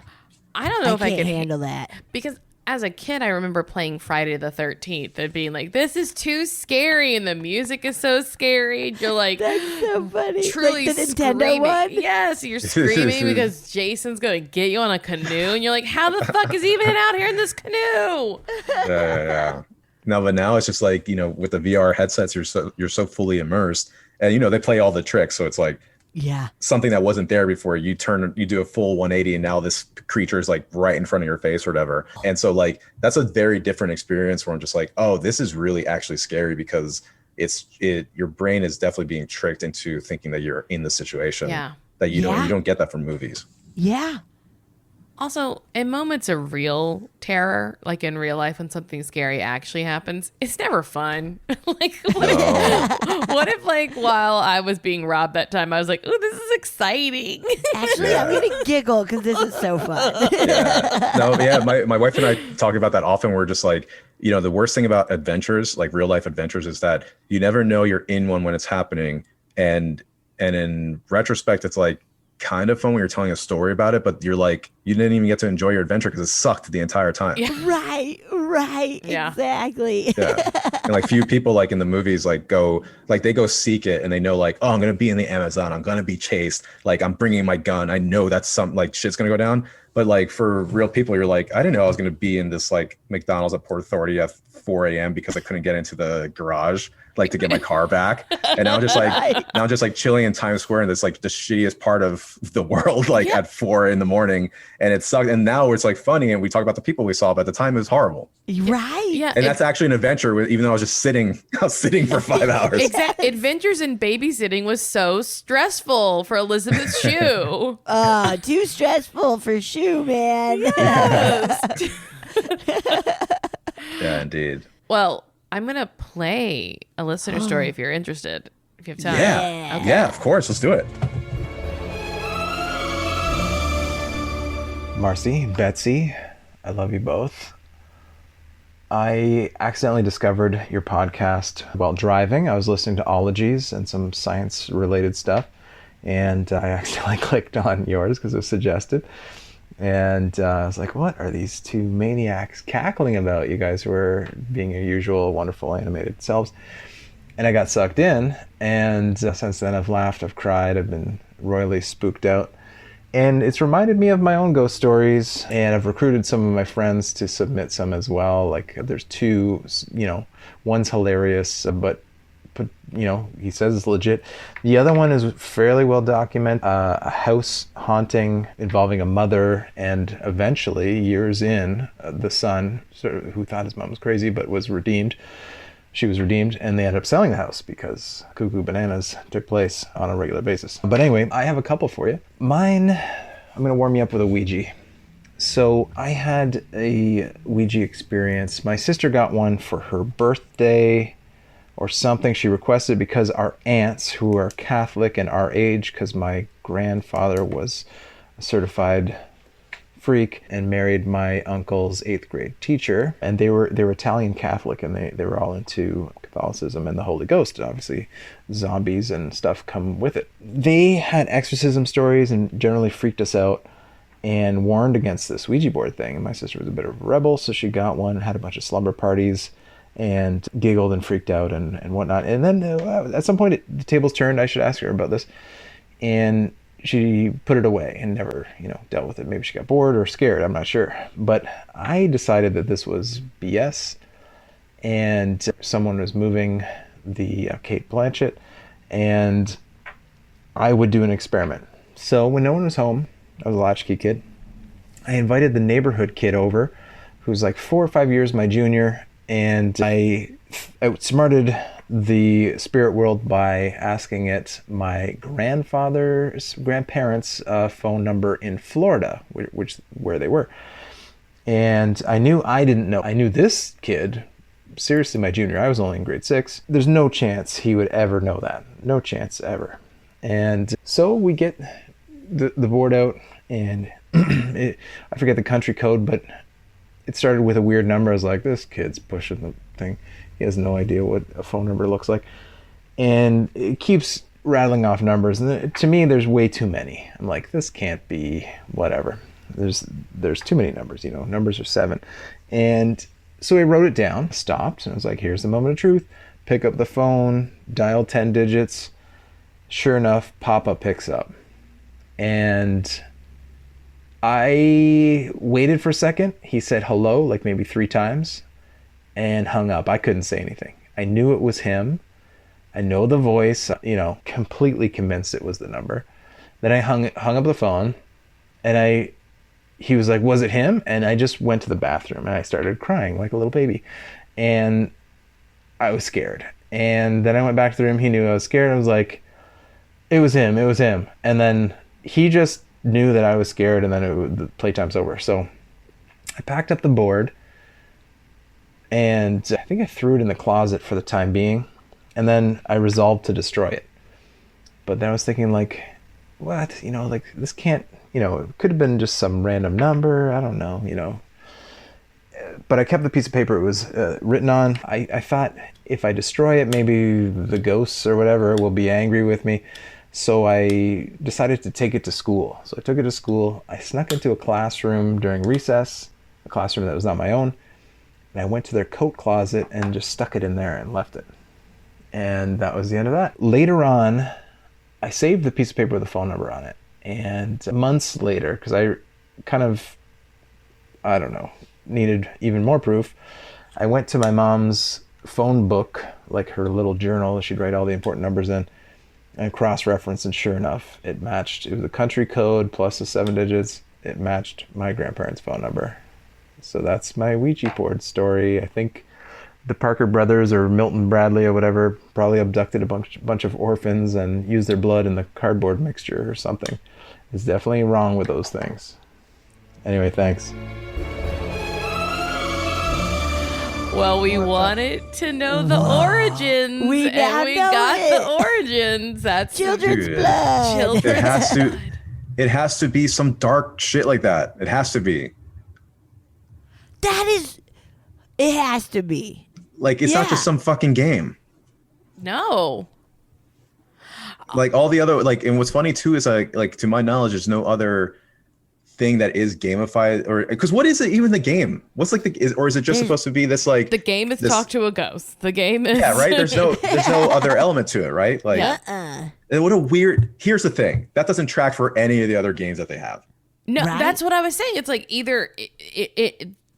I don't know if I can handle that. Because as a kid, I remember playing Friday the 13th and being like, this is too scary, and the music is so scary. You're like, that's so funny. Truly like the screaming. Nintendo one? Yes, you're screaming because Jason's going to get you on a canoe, and you're like, how the fuck is he even out here in this canoe? Yeah. No, but now it's just like, you know, with the VR headsets, you're so fully immersed, and, you know, they play all the tricks. So it's like, something that wasn't there before, you do a full 180, and now this creature is like right in front of your face or whatever. And so like, that's a very different experience where I'm just like, oh, this is really actually scary, because your brain is definitely being tricked into thinking that you're in the situation. Yeah. That you don't get that from movies. Yeah. Also, in moments of real terror, like in real life when something scary actually happens, it's never fun. Like, what if, like, while I was being robbed that time, I was like, "Ooh, this is exciting." Actually, I'm gonna giggle because this is so fun. My wife and I talk about that often. We're just like, the worst thing about adventures, like real life adventures, is that you never know you're in one when it's happening. And in retrospect, it's like kind of fun when you're telling a story about it, but you're like, you didn't even get to enjoy your adventure because it sucked the entire time. Yeah. Right. Yeah. Exactly. Yeah. And like few people like in the movies they go seek it and they know like, oh, I'm gonna be in the Amazon, I'm gonna be chased, like I'm bringing my gun, I know that's some like shit's gonna go down. But like for real people, you're like, I didn't know I was gonna be in this like McDonald's at Port Authority at 4 a.m. because I couldn't get into the garage like to get my car back. And now I'm just like chilling in Times Square in this like the shittiest part of the world, like at 4 a.m. and it sucked. And now it's like funny and we talk about the people we saw, but at the time it was horrible. Right. Yeah. And that's actually an adventure, even though I was sitting for 5 hours. Exactly. Adventures in babysitting was so stressful for Elizabeth Shue. Too stressful for Shue, man. Yes. Yeah, indeed. Well, I'm going to play a listener story if you're interested, if you have time. Yeah. Okay. Yeah, of course. Let's do it. Marcy, Betsy, I love you both. I accidentally discovered your podcast while driving. I was listening to Ologies and some science-related stuff, and I accidentally clicked on yours because it was suggested. And I was like, what are these two maniacs cackling about? You guys were being your usual wonderful animated selves. And I got sucked in, and since then I've laughed, I've cried, I've been royally spooked out. And it's reminded me of my own ghost stories, and I've recruited some of my friends to submit some as well. Like there's two, one's hilarious, but he says it's legit. The other one is fairly well documented, a house haunting involving a mother and eventually, years in, the son, who thought his mom was crazy but was redeemed. She was redeemed, and they ended up selling the house because cuckoo bananas took place on a regular basis. But anyway, I have a couple for you. Mine, I'm going to warm you up with a Ouija. So I had a Ouija experience. My sister got one for her birthday or something. She requested because our aunts, who are Catholic and our age, because my grandfather was a certified freak and married my uncle's 8th grade teacher, and they were Italian Catholic, and they were all into Catholicism and the Holy Ghost. Obviously zombies and stuff come with it. They had exorcism stories and generally freaked us out and warned against this Ouija board thing. And my sister was a bit of a rebel, so she got one and had a bunch of slumber parties and giggled and freaked out and whatnot. And then at some point the tables turned. I should ask her about this, and she put it away and never, dealt with it. Maybe she got bored or scared. I'm not sure. But I decided that this was BS, and someone was moving the Kate Blanchett, and I would do an experiment. So when no one was home, I was a latchkey kid. I invited the neighborhood kid over, who's like 4 or 5 years my junior, and I outsmarted the spirit world by asking it my grandparents' phone number in Florida, where they were. And I knew this kid, seriously my junior, I was only in grade 6. There's no chance he would ever know that. No chance ever. And so we get the board out, and I forget the country code, but it started with a weird number. I was like, this kid's pushing the thing. He has no idea what a phone number looks like. And it keeps rattling off numbers. And to me, there's way too many. I'm like, this can't be whatever. There's too many numbers, numbers are 7. And so I wrote it down, stopped, and I was like, here's the moment of truth. Pick up the phone, dial 10 digits. Sure enough, Papa picks up. And I waited for a second. He said hello, like maybe 3 times, and hung up. I couldn't say anything. I knew it was him. I know the voice, completely convinced it was the number. Then I hung up the phone, and he was like, was it him? And I just went to the bathroom and I started crying like a little baby. And I was scared. And then I went back to the room. He knew I was scared. I was like, it was him. It was him. And then he just knew that I was scared, and then the playtime's over. So I packed up the board, and I think I threw it in the closet for the time being. And then I resolved to destroy it. But then I was thinking, like, what? You know, like, this can't, you know, it could have been just some random number. I don't know, you know. But I kept the piece of paper it was written on. I thought if I destroy it, maybe the ghosts or whatever will be angry with me. So I decided to take it to school. So I took it to school. I snuck into a classroom during recess, a classroom that was not my own. And I went to their coat closet and just stuck it in there and left it. And that was the end of that. Later on, I saved the piece of paper with a phone number on it. And months later, because I kind of, I don't know, needed even more proof, I went to my mom's phone book, like her little journal she'd write all the important numbers in, and cross-referenced, and sure enough, it matched. It was a country code plus the 7 digits. It matched my grandparents' phone number. So that's my Ouija board story. I think the Parker brothers or Milton Bradley or whatever probably abducted a bunch of orphans and used their blood in the cardboard mixture or something. It's definitely wrong with those things. Anyway, thanks. Well, we wanted to know the origins. We now and we know got it. the origins. That's Children's Dude. blood. children. It has to be some dark shit like that. It has to be. It has to be. Like, it's not Yeah. just some fucking game. No. Like all the other, like, and what's funny too is like to my knowledge, there's no other thing that is gamified, or because what is it even the game? What's like or is it just supposed to be this like The game is this, talk to a ghost. The game is yeah, right? There's no other element to it, right? Like, Yeah. and what a weird. Here's the thing that doesn't track for any of the other games that they have. No, Right? that's what I was saying. It's like either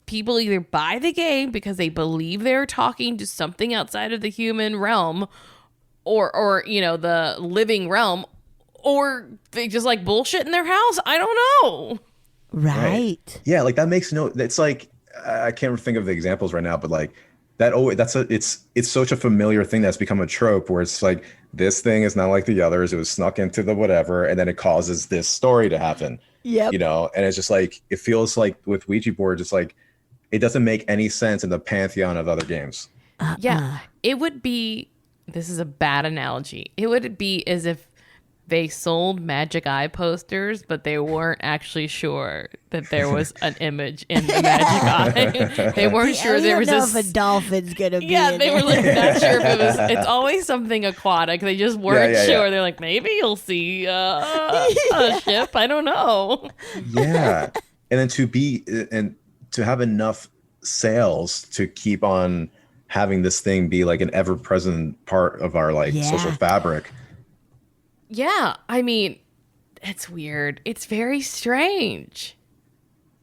people either buy the game because they believe they're talking to something outside of the human realm, or you know, the living realm, or they just like bullshit in their house. I don't know. Right. Yeah, like that makes no. It's like I can't think of the examples right now, but like that. Oh, it's such a familiar thing that's become a trope where it's like this thing is not like the others. It was snuck into the whatever, and then it causes this story to happen. Yep. You know, and it's just like it feels like with Ouija boards, it's like it doesn't make any sense in the pantheon of other games. Yeah, it would be. This is a bad analogy. It would be as if they sold magic eye posters, but they weren't actually sure that there was an image in the magic eye. They weren't sure there was if a dolphin's gonna be. Yeah, in they it. were like not sure if it was. It's always something aquatic. They just weren't Yeah. sure. They're like, maybe you'll see a ship. I don't know. Yeah, and then to have enough sales to keep on having this thing be like an ever-present part of our like Yeah. social fabric. Yeah, I mean, it's weird. It's very strange.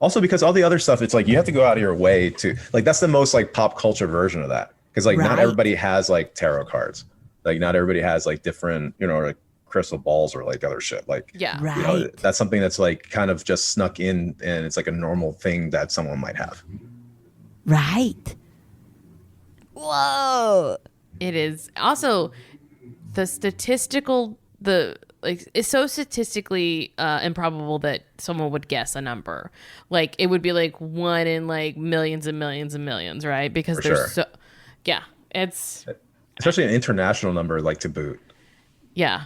Also, because all the other stuff, it's like you have to go out of your way to like that's the most like pop culture version of that. Because like not Right. everybody has like tarot cards. Like not everybody has like different, you know, like crystal balls or like other shit. Like Yeah. Right. you know, that's something that's like kind of just snuck in and it's like a normal thing that someone might have. Right. Whoa. It is also it's so statistically improbable that someone would guess a number. Like it would be like one in like millions and millions and millions, right? Because For there's sure. so yeah, it's Especially an international number like to boot. yeah.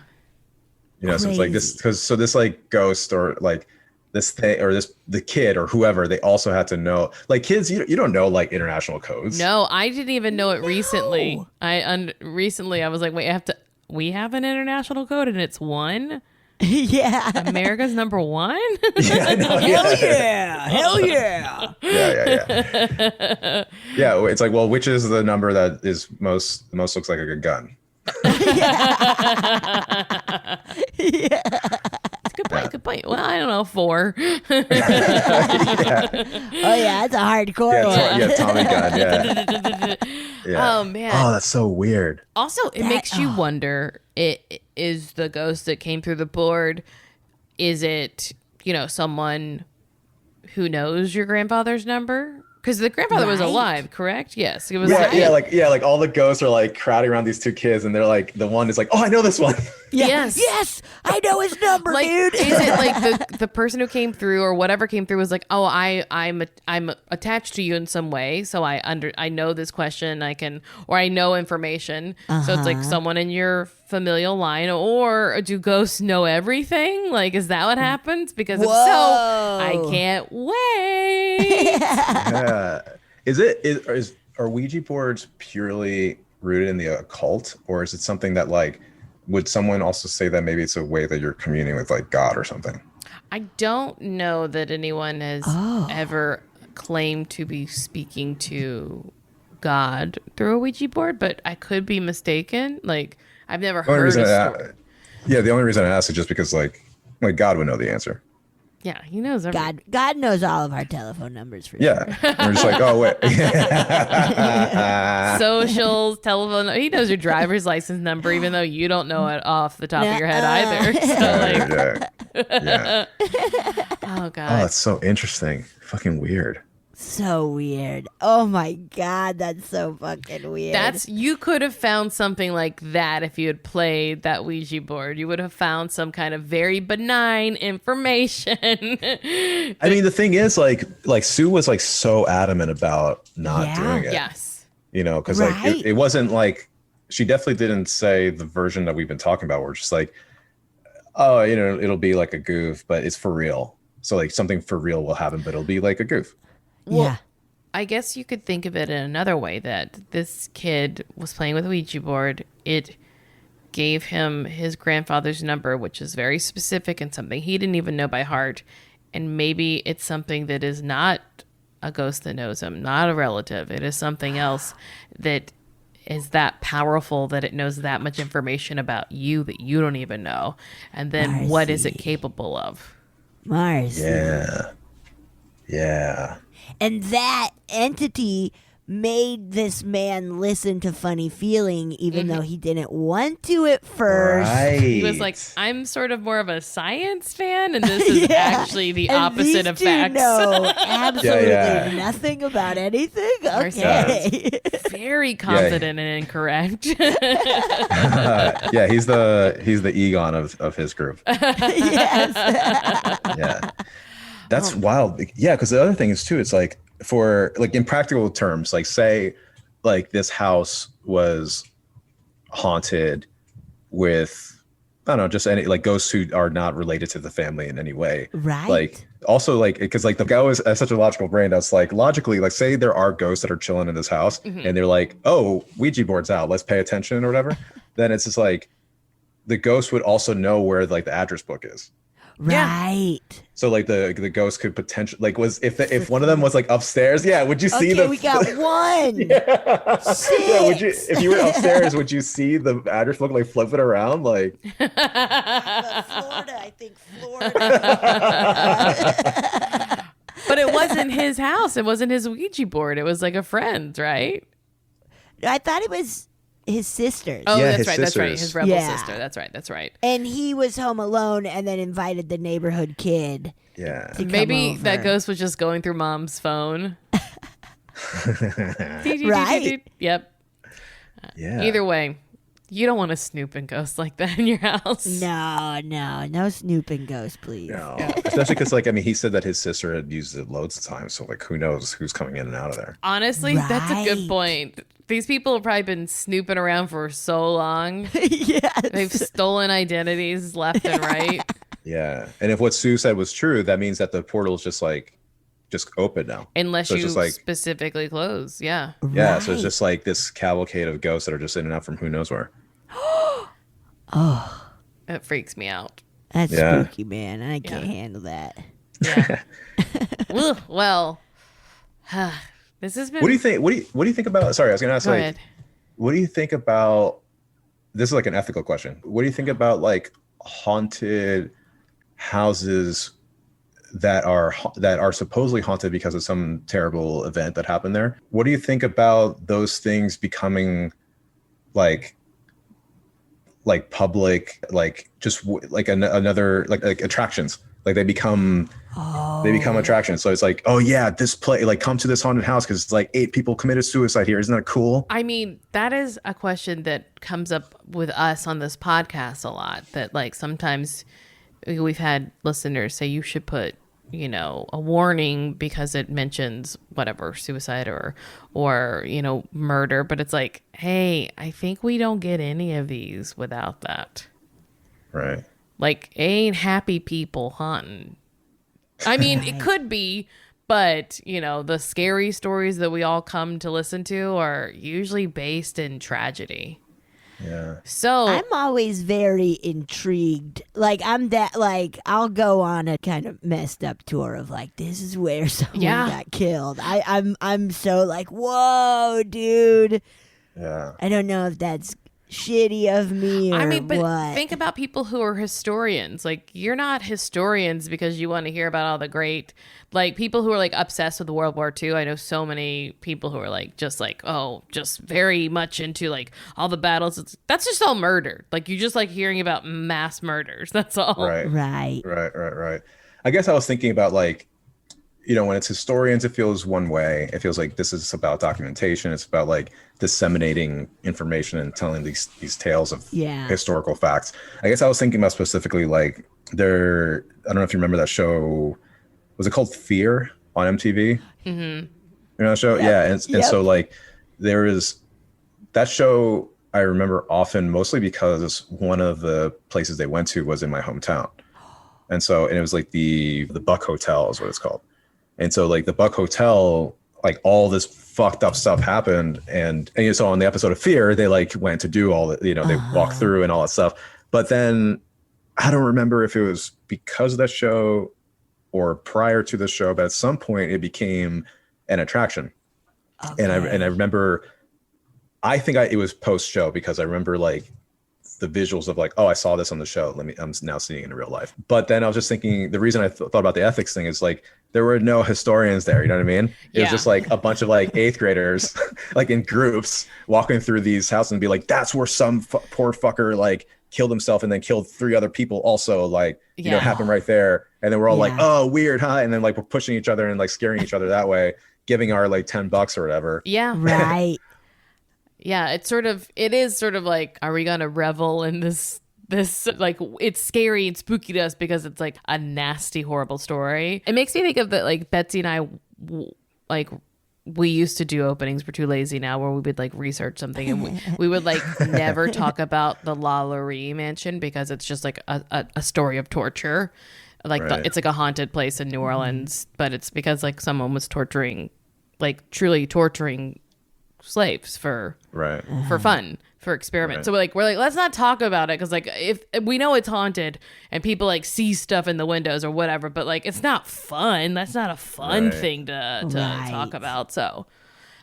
You know, so it's like this Crazy. because so this like ghost or like this thing or the kid or whoever, they also had to know like kids, you don't know like international codes. No, I didn't even know it recently. Recently I was like, wait, we have an international code and it's 1. Yeah. America's number 1? Yeah, I know, Hell yeah. Hell yeah. yeah. Yeah, it's like, well, which is the number that is most looks like a gun? Good point. Well, I don't know, 4. Oh yeah, that's a hardcore one. Yeah, Tommy gun. Yeah. Oh man. Oh, that's so weird. Also, it makes you wonder, is the ghost that came through the board, is it, you know, someone who knows your grandfather's number? Because the grandfather was Right. alive, correct? Yes, it was. Yeah, like all the ghosts are like crowding around these two kids, and they're like, the one is like, oh, I know this one. Yes. Yes, I know his number, Like, dude. is it like the person who came through or whatever came through was like, oh, I'm attached to you in some way, so I know this question, or I know information, so it's like someone in your familial line, or do ghosts know everything? Like, is that what happens? Because if so, I can't wait. Are Ouija boards purely rooted in the occult, or is it something that like, would someone also say that maybe it's a way that you're communing with like God or something? I don't know that anyone has ever claimed to be speaking to God through a Ouija board, but I could be mistaken. Like, I've never heard a story. The only reason I asked is just because like God would know the answer. Yeah, he knows everything. God knows all of our telephone numbers for sure. Yeah, we're just like, oh wait. Socials, telephone. He knows your driver's license number, even though you don't know it off the top of your head either. So, like, Yeah. oh Oh, God. that's so interesting. Fucking weird. So weird. Oh my God, that's so fucking weird. You could have found something like that if you had played that Ouija board. You would have found some kind of very benign information. I mean, the thing is, like Sue was like so adamant about not doing it. Yes. You know, because Right. like it wasn't like, she definitely didn't say the version that we've been talking about. We're just like, oh, you know, it'll be like a goof, but it's for real. So like something for real will happen, but it'll be like a goof. Well, yeah. I guess you could think of it in another way, that this kid was playing with a Ouija board. It gave him his grandfather's number, which is very specific and something he didn't even know by heart. And maybe it's something that is not a ghost that knows him, not a relative. It is something else that is that powerful that it knows that much information about you that you don't even know. And then what is it capable of? Mars. Yeah. And that entity made this man listen to Funny Feeling, even though he didn't want to at first. Right. He was like, I'm sort of more of a science fan, and this is actually the And opposite these of two facts. know absolutely Yeah. nothing about anything. Marcy Okay. Very confident and incorrect. Yeah, he's the Egon of his group. Yes. Yeah. That's wild. Yeah, because the other thing is too, it's like, for like in practical terms, like say like this house was haunted with, I don't know, just any like ghosts who are not related to the family in any way. Right. Like also like, because like the guy was has such a logical brain that's like, logically, like say there are ghosts that are chilling in this house and they're like, oh, Ouija board's out, let's pay attention or whatever. Then it's just like the ghost would also know where like the address book is. Right. So like the ghost could potentially like was if one of them was like upstairs, yeah, would you see Okay, we got one. Shit. Yeah, would you, if you were upstairs, would you see the address book like flip it around like? Florida, I think Florida. But it wasn't his house. It wasn't his Ouija board. It was like a friend's, right? I thought it was his sister's. Oh, Yeah, that's his right. That's right. sisters. His rebel Yeah. sister. That's right. And he was home alone and then invited the neighborhood kid. Yeah. to come Maybe over. that ghost was just going through mom's phone. Right. Yep. Yeah. Either way, you don't want to snoop in ghosts like that in your house. No snooping ghosts, please. No. Especially because like I mean he said that his sister had used it loads of times, so like who knows who's coming in and out of there. Honestly, that's a good Right. point. These people have probably been snooping around for so long. Yes. They've stolen identities left and right. Yeah. And if what Sue said was true, that means that the portal is just open now. Unless So it's you just like- specifically close. Yeah. Yeah. So it's Right. just like this cavalcade of ghosts that are just in and out from who knows where. It freaks me out. That's Yeah. spooky, man. I can't handle that. Yeah. Ugh, well, this has been. What do you think? What do you think about? Sorry, I was gonna ask. Go like, ahead. what do you think about? This is like an ethical question. What do you think about like haunted houses that are supposedly haunted because of some terrible event that happened there? What do you think about those things becoming like public, like just like another like attractions? Like they become They become attractions. So it's like, oh yeah, this play, like come to this haunted house because it's like 8 people committed suicide here. Isn't that cool? I mean, that is a question that comes up with us on this podcast a lot, that like sometimes we've had listeners say you should put, you know, a warning because it mentions whatever, suicide or, you know, murder. But it's like, hey, I think we don't get any of these without that. Right. Like, ain't happy people haunting. I mean, it could be, but, you know, the scary stories that we all come to listen to are usually based in tragedy. Yeah. So I'm always very intrigued. Like I'll go on a kind of messed up tour of like, this is where someone got killed. I'm so like, whoa, dude. Yeah. I don't know if that's shitty of me or I mean, but what. think about people who are historians. Like, you're not historians because you want to hear about all the great, like, people who are like obsessed with World War II. I know so many people who are like, just very much into like all the battles. That's just all murder. Like, you just like hearing about mass murders. That's all. Right. I guess I was thinking about like, you know, when it's historians, it feels one way. It feels like this is about documentation. It's about like disseminating information and telling these tales of historical facts. I guess I was thinking about specifically like I don't know if you remember that show. Was it called Fear on MTV? Mm-hmm. You know that show? Yep. Yeah. And so like there is that show I remember often, mostly because one of the places they went to was in my hometown. And it was like the Buck Hotel is what it's called. And so like the Buck Hotel, like all this fucked up stuff happened. And so on the episode of Fear, they like went to do all that, you know, they walked through and all that stuff. But then I don't remember if it was because of that show or prior to the show, but at some point it became an attraction. Okay. And I remember, I think it was post show because I remember like the visuals of like, oh, I saw this on the show. I'm now seeing it in real life. But then I was just thinking, the reason I thought about the ethics thing is like, there were no historians there. You know what I mean? It was just like a bunch of like 8th graders, like in groups walking through these houses and be like, that's where some poor fucker like killed himself and then killed 3 other people also, like, you know, happened right there. And then we're all like, oh, weird, huh? And then like we're pushing each other and like scaring each other that way, giving our like $10 or whatever. Yeah. Right. Yeah, it is sort of like, are we gonna revel in this like, it's scary and spooky to us because it's like a nasty, horrible story. It makes me think of that, like Betsy and I, like we used to do openings. We're too lazy now, where we would like research something and we would like never talk about the La Laurie mansion because it's just like a story of torture. Like it's like a haunted place in New Orleans, but it's because like someone was torturing, like truly torturing slaves for fun, for experiment. So we're like let's not talk about it because like if we know it's haunted and people like see stuff in the windows or whatever, but like it's not fun. That's not a fun thing to talk about. So,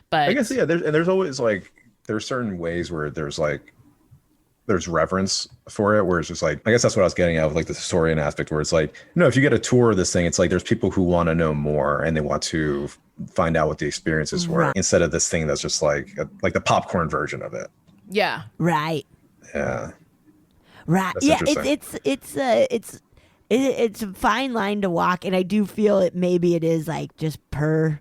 but I guess there's always like there's certain ways where there's reverence for it, where it's just like, I guess that's what I was getting at with like the historian aspect, where it's like, you know, if you get a tour of this thing, it's like there's people who want to know more and they want to find out what the experiences were instead of this thing that's just like the popcorn version of it. Yeah. Right. Yeah. Right. That's it's a fine line to walk, and I do feel it. Maybe it is like just per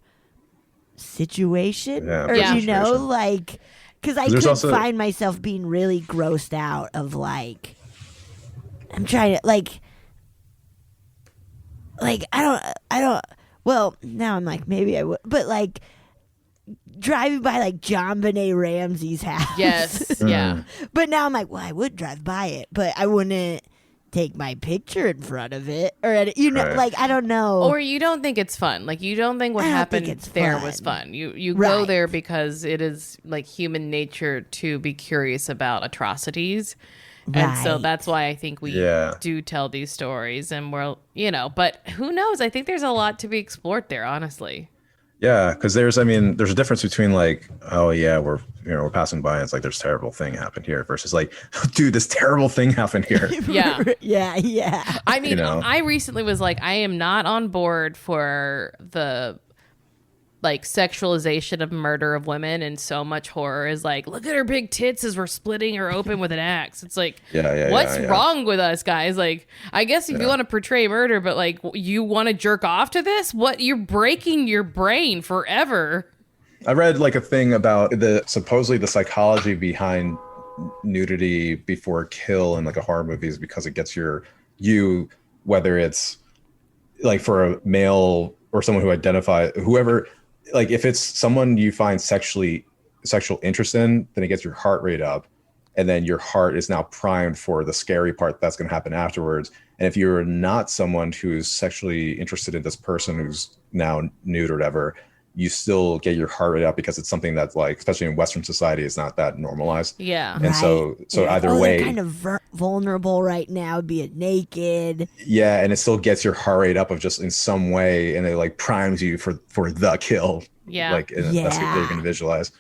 situation, or you know, like. Because I could find myself being really grossed out of like, I'm trying to like I don't. Well, now I'm like maybe I would, but like driving by like John Benet Ramsey's house. Yes, yeah. But now I'm like, well, I would drive by it, but I wouldn't take my picture in front of it, or you know, like I don't know. Or you don't think it's fun, like you don't think what happened there was fun. You go there because it is like human nature to be curious about atrocities, and so that's why I think we do tell these stories, and we're, you know, but who knows? I think there's a lot to be explored there, honestly. Yeah, because there's a difference between like, oh yeah, we're passing by and it's like there's a terrible thing happened here versus like, dude, this terrible thing happened here. Yeah. I mean, I recently was like, I am not on board for the like sexualization of murder of women, and so much horror is like, look at her big tits as we're splitting her open with an axe. It's like, what's wrong with us, guys? Like, I guess if you want to portray murder, but like you want to jerk off to this, what, you're breaking your brain forever. I read like a thing about supposedly the psychology behind nudity before a kill in like a horror movie is because it gets you, whether it's like for a male or someone who whoever, like if it's someone you find sexual interest in, then it gets your heart rate up, and then your heart is now primed for the scary part that's going to happen afterwards. And if you're not someone who's sexually interested in this person who's now nude or whatever, you still get your heart rate up because it's something that's like, especially in Western society, is not that normalized. Yeah. And so either way, they're kind of vulnerable right now, being naked. Yeah, and it still gets your heart rate up of just in some way, and it like primes you for the kill. Yeah. Like that's what you're gonna visualize.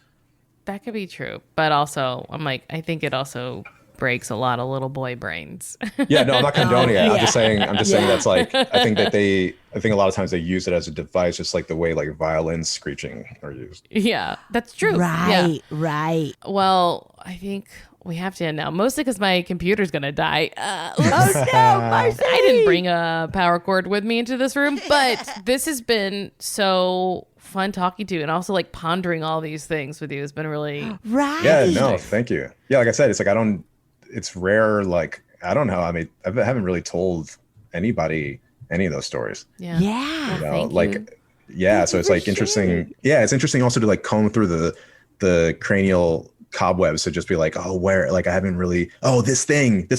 That could be true, but also I'm like, I think it also breaks a lot of little boy brains. Yeah, no, I'm not condoning it. I'm just saying that's like, I think a lot of times they use it as a device, just like the way like violins screeching are used. Yeah, that's true. Right, yeah. right. Well, I think we have to end now, mostly because my computer's gonna die. Oh no, Marcy! I didn't bring a power cord with me into this room, but this has been so fun talking to you, and also like pondering all these things with you has been really right. Yeah, no, thank you. Yeah, like I said, it's like it's rare. Like, I don't know. I mean, I haven't really told anybody any of those stories. Yeah. You know, thank like, you. yeah. So it's like interesting. Yeah, it's interesting also to like comb through the cranial cobwebs to just be like, oh, where? Like, I haven't really. Oh, this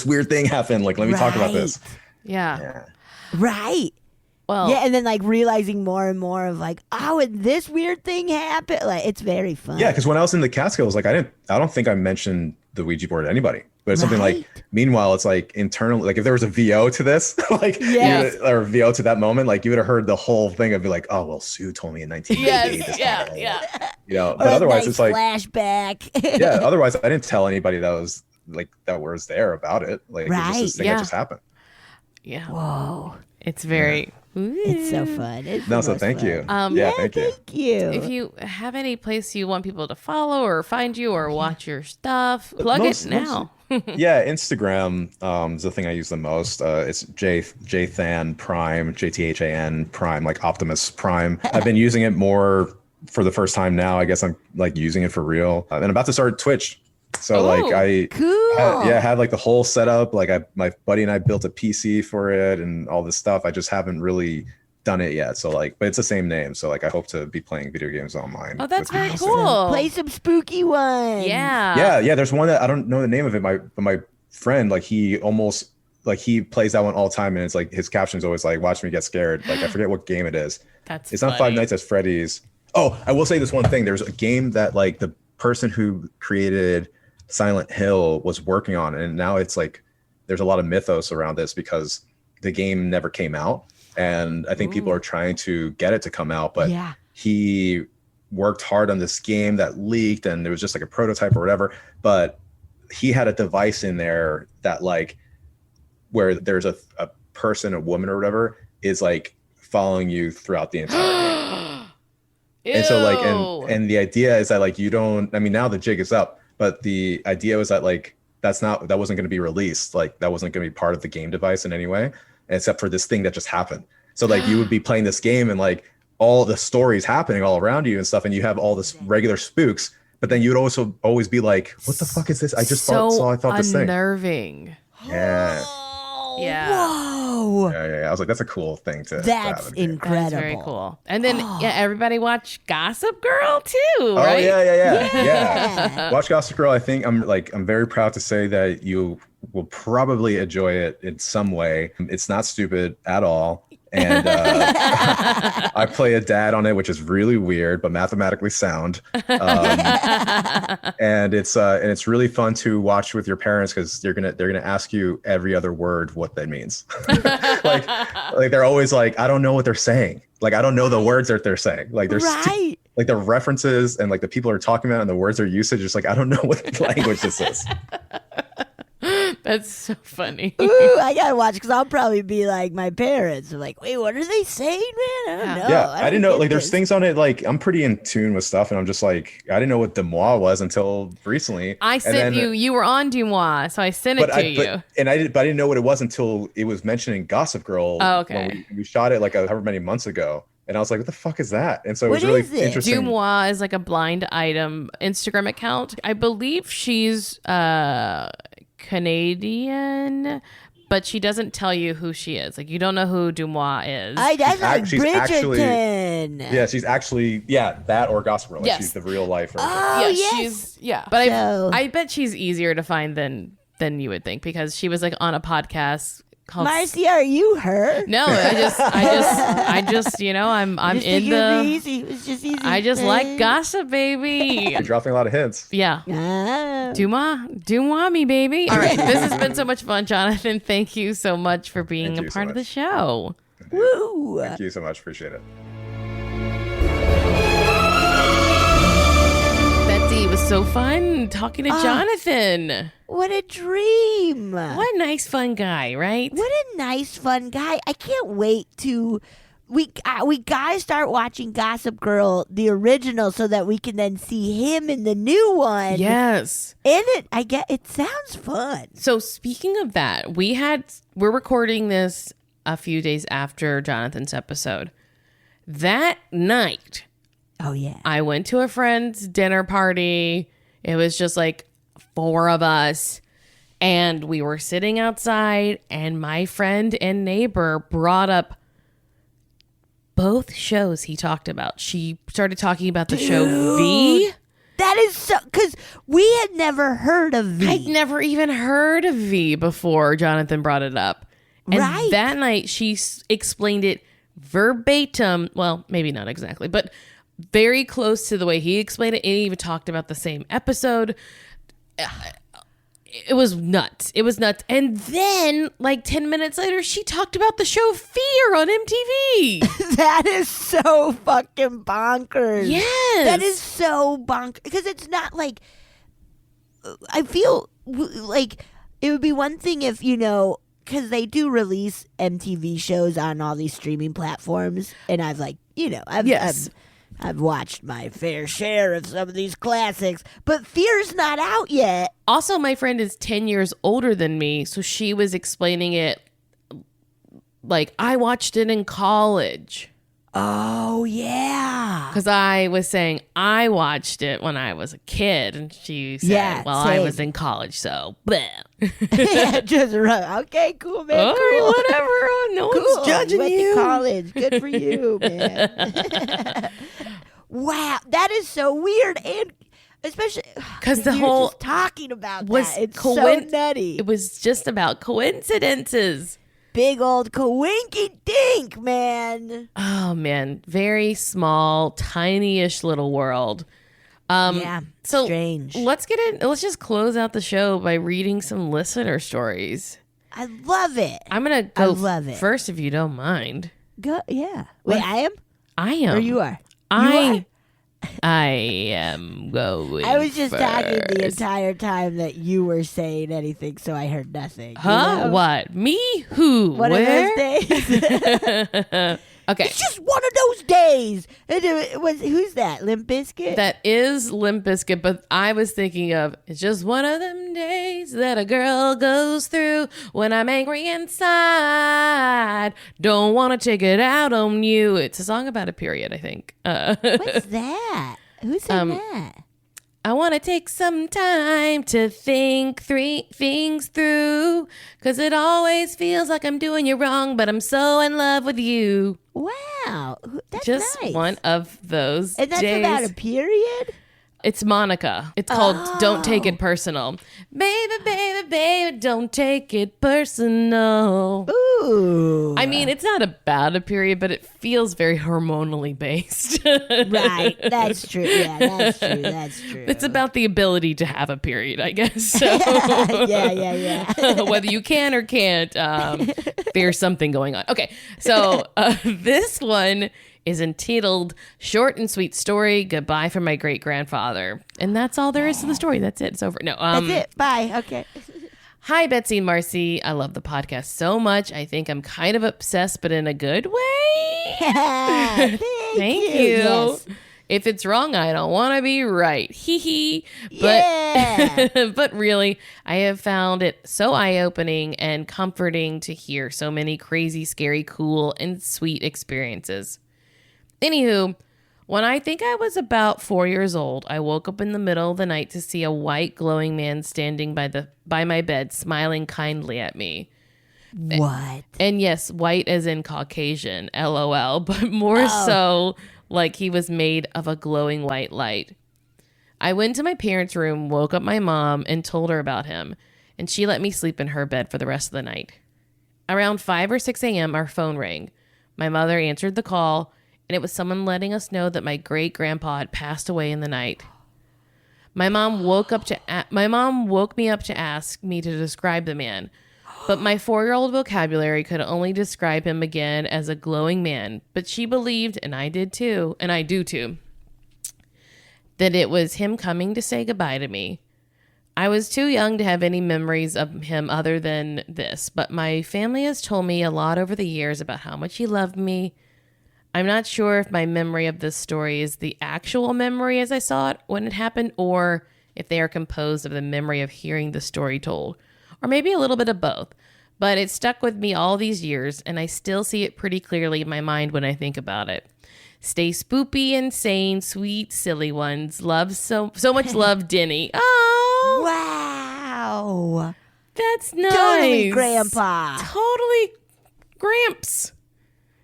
weird thing happened. Like, let me talk about this. Yeah. Right. Well, yeah, and then like realizing more and more of like, oh, and this weird thing happened. Like, it's very fun. Yeah, because when I was in the Catskills, like I don't think I mentioned the Ouija board to anybody. But it's something like, meanwhile, it's like internally, like if there was a VO to this, like, or VO to that moment, like you would have heard the whole thing and be like, oh, well, Sue told me in 1988. yeah. You know, but otherwise it's like flashback. Yeah, otherwise I didn't tell anybody that was there about it. Like, it's just this thing that just happened. Yeah. Whoa. It's very... It's so fun. So thank you. Thank you. If you have any place you want people to follow or find you or watch your stuff, plug it now. Yeah, Instagram is the thing I use the most. It's Jathan Prime, JTHAN Prime, like Optimus Prime. I've been using it more for the first time now. I guess I'm like using it for real. And I'm about to start Twitch. So like I had like the whole setup. Like my buddy and I built a PC for it and all this stuff. I just haven't really done it yet. So like, but it's the same name. So like I hope to be playing video games online. Oh, that's very cool. Play some spooky ones. Yeah. There's one that I don't know the name of it. My friend, like he plays that one all the time, and it's like his caption's always like, "Watch me get scared." Like I forget what game it is. It's not Five Nights at Freddy's. Oh, I will say this one thing. There's a game that like the person who created Silent Hill was working on, and now it's like there's a lot of mythos around this because the game never came out, and I think people are trying to get it to come out, but he worked hard on this game that leaked, and it was just like a prototype or whatever, but he had a device in there that like where there's a person, a woman or whatever is like following you throughout the entire game. And so like and the idea is that like you don't, I mean, now the jig is up, but the idea was that like that wasn't going to be released, like that wasn't going to be part of the game device in any way, except for this thing that just happened. So like you would be playing this game and like all the stories happening all around you and stuff, and you have all this regular spooks, but then you would also always be like, what the fuck is this? I just thought this thing. Unnerving. Yeah. Yeah. Whoa. Yeah. I was like, that's a cool thing to That's have incredible. That's very cool. And then everybody watch Gossip Girl too, right? Oh yeah. Watch Gossip Girl. I think I'm very proud to say that you will probably enjoy it in some way. It's not stupid at all. And I play a dad on it, which is really weird, but mathematically sound. And it's really fun to watch with your parents because they're gonna ask you every other word what that means. like they're always like, I don't know what they're saying. Like I don't know the words that they're saying. Like there's like the references and like the people are talking about and the words they're using. Just like I don't know what language this is. That's so funny. Ooh, I gotta watch because I'll probably be like my parents. I'm like, wait, what are they saying, man? I don't know. Yeah, I didn't know. don't Like, get there's this. things on it. Like, I'm pretty in tune with stuff, and I'm just like, I didn't know what Demois was until recently. I And sent then- you. You were on Dumois, so I sent it to you. I didn't know what it was until it was mentioned in Gossip Girl. Oh, okay. When we shot it like however many months ago, and I was like, what the fuck is that? And so it What was really is it? interesting. Dumois is like a blind item Instagram account. I believe she's Canadian, but she doesn't tell you who she is. Like, you don't know who Dumois is. That's like she's actually- Bridgerton. Yeah, she's actually that or Gossip Girl. Like, Yes. she's the real life version. Oh, yes. she's but So- I bet she's easier to find than you would think, because she was like on a podcast called Marcy, are you her? No, I just, you know, I'm Just in think it'd be the. easy. It's just easy. I just like gossip, baby. You're dropping a lot of hints. Yeah. Ah. Dumois me, baby. All right. This has been so much fun, Jonathan. Thank you so much for being Thank a you so part of the much. show. Woo. Thank you so much. Appreciate it. Betsy, it was so fun talking to Jonathan. What a dream. What a nice, fun guy, right? What a nice, fun guy. I can't wait to. We gotta start watching Gossip Girl, the original, so that we can then see him in the new one. Yes. And it sounds fun. So speaking of that, we're recording this a few days after Jonathan's episode. That night, Oh yeah. I went to a friend's dinner party. It was just like 4 of us. And we were sitting outside, and my friend and neighbor brought up both shows he talked about. She started talking about the show V. That is so, because we had never heard of V. I'd never even heard of V before Jonathan brought it up. And Right. that night, she explained it verbatim. Well, maybe not exactly, but very close to the way he explained it. And he even talked about the same episode. It was nuts. It was nuts. And then, like 10 minutes later, she talked about the show Fear on MTV. That is so fucking bonkers. Yes. That is so bonkers. Because it's not like, I feel like it would be one thing if, because they do release MTV shows on all these streaming platforms. And I've Yes. I've watched my fair share of some of these classics. But Fear's not out yet. Also, my friend is 10 years older than me, so she was explaining it like I watched it in college. Oh, yeah. Because I was saying I watched it when I was a kid, and she said, Yeah, well, I same. was in college, so bleh. Yeah, just run. Okay, cool, man. All right, cool. whatever. No Cool. one's judging Went you. to college. Good for you, man. Wow, that is so weird, and especially 'Cause the you're whole just talking about was that. It's so nutty. It was just about coincidences. Big old coinky dink, man. Oh man, very small, tiny-ish little world. Yeah, So strange. let's get in. Let's just close out the show by reading some listener stories. I love it. I'm gonna go love it. first, if you don't mind. Go, yeah. Wait, I am, I am. or you are? I am going. I was just talking the first. entire time that you were saying anything, so I heard nothing. you Huh? know? What? Me? Who? One Where? of those days. Okay. It's just one of those days. And it was who's that? Limp Bizkit? That is Limp Bizkit, but I was thinking of it's just one of them days that a girl goes through when I'm angry inside. Don't want to take it out on you. It's a song about a period, I think. What's that? Who said that? I want to take some time to think things through, 'cause it always feels like I'm doing you wrong, but I'm so in love with you. Wow, that's Just nice. one of those And that's days. about a period. It's Monica. It's called Don't Take It Personal. Baby, baby, baby, don't take it personal. Ooh, I mean, it's not about a period, but it feels very hormonally based. right. That's true. Yeah, that's true. That's true. It's about the ability to have a period, I guess. So yeah. whether you can or can't, there's something going on. Okay, so this one is entitled Short and Sweet Story, Goodbye from My Great Grandfather. And that's all there is to the story. That's it. It's over. No, That's it. Bye. Okay. Hi, Betsy and Marcy. I love the podcast so much. I think I'm kind of obsessed, but in a good way. Thank you. Yes. If it's wrong, I don't want to be right. Hee hee. Yeah. But really, I have found it so eye-opening and comforting to hear so many crazy, scary, cool, and sweet experiences. Anywho, when I think I was about 4 years old, I woke up in the middle of the night to see a white glowing man standing by my bed, smiling kindly at me. What? And yes, white as in Caucasian, LOL, but more so like he was made of a glowing white light. I went to my parents' room, woke up my mom, and told her about him, and she let me sleep in her bed for the rest of the night. Around 5 or 6 a.m., our phone rang. My mother answered the call, and it was someone letting us know that my great-grandpa had passed away in the night. My mom woke me up to ask me to describe the man, but my 4-year-old vocabulary could only describe him again as a glowing man. But she believed, and I did too, and I do too, that it was him coming to say goodbye to me. I was too young to have any memories of him other than this, but my family has told me a lot over the years about how much he loved me. I'm not sure if my memory of this story is the actual memory as I saw it when it happened, or if they are composed of the memory of hearing the story told, or maybe a little bit of both. But it stuck with me all these years, and I still see it pretty clearly in my mind when I think about it. Stay spoopy, insane, sweet, silly ones. Love so much love, Denny. Oh, Wow. that's nice. Totally, Grandpa. Totally, Gramps.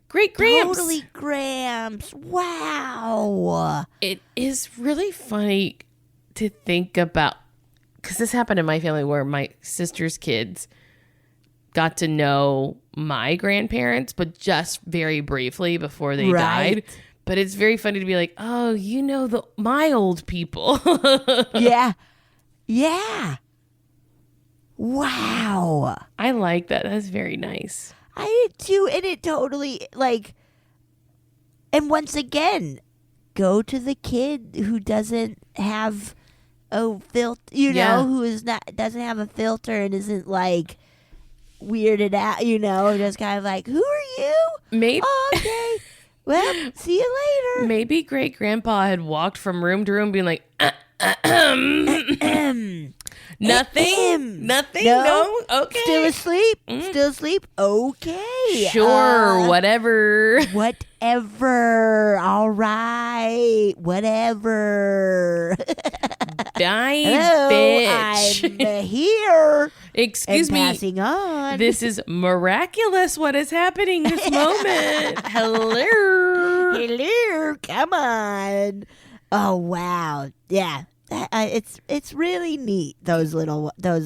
Great Gramps. Totally, Gramps. Wow. It is really funny to think about, because this happened in my family where my sister's kids got to know my grandparents, but just very briefly before they died. But it's very funny to be like, oh, you know, my old people. Yeah. Yeah. Wow. I like that. That's very nice. I did too, and it totally, like, and once again, go to the kid who doesn't have a filter, who doesn't have a filter and isn't, like, weirded out, just kind of like, who are you? Maybe. Oh, okay. Well, see you later. Maybe great grandpa had walked from room to room being like, nothing? Nothing? No? Okay. Still asleep? Still asleep? Okay. Sure, whatever. Whatever. All right. Whatever. Die, Hello, bitch. I'm here. Excuse me. Passing on. This is miraculous what is happening this moment. Hello. Hello. Come on. Oh, wow. Yeah. It's really neat, those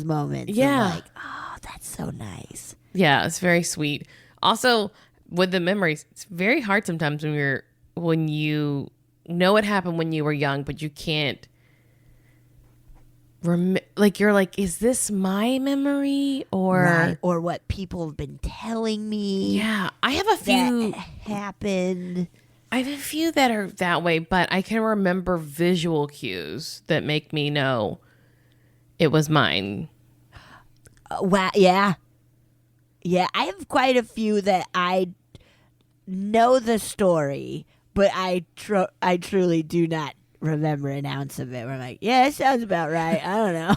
moments. Yeah. Like, oh, that's so nice. Yeah, it's very sweet. Also, with the memories, it's very hard sometimes when you know what happened when you were young, but you can't you're like, is this my memory or what people have been telling me? Yeah, I have a few that happened. I have a few that are that way, but I can remember visual cues that make me know it was mine. Wow, yeah. Yeah, I have quite a few that I know the story, but I truly do not remember an ounce of it. Where I'm like, yeah, that sounds about right. I don't know.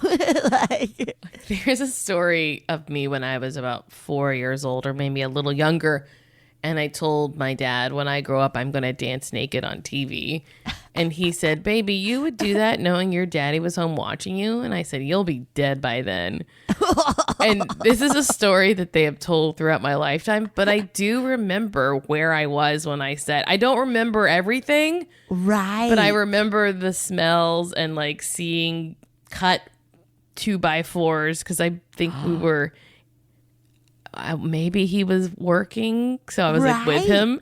There's a story of me when I was about 4 years old, or maybe a little younger. And I told my dad, when I grow up, I'm going to dance naked on TV. And he said, baby, you would do that knowing your daddy was home watching you? And I said, you'll be dead by then. And this is a story that they have told throughout my lifetime. But I do remember where I was when I said, I don't remember everything. Right. But I remember the smells and like seeing cut 2x4s because I think we were... maybe he was working, so I was like with him.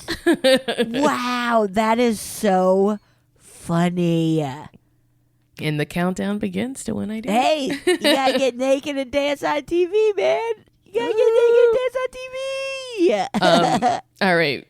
Wow, that is so funny. And the countdown begins to when I do. Hey, you gotta get naked and dance on TV, man. You gotta get naked and dance on TV. All right,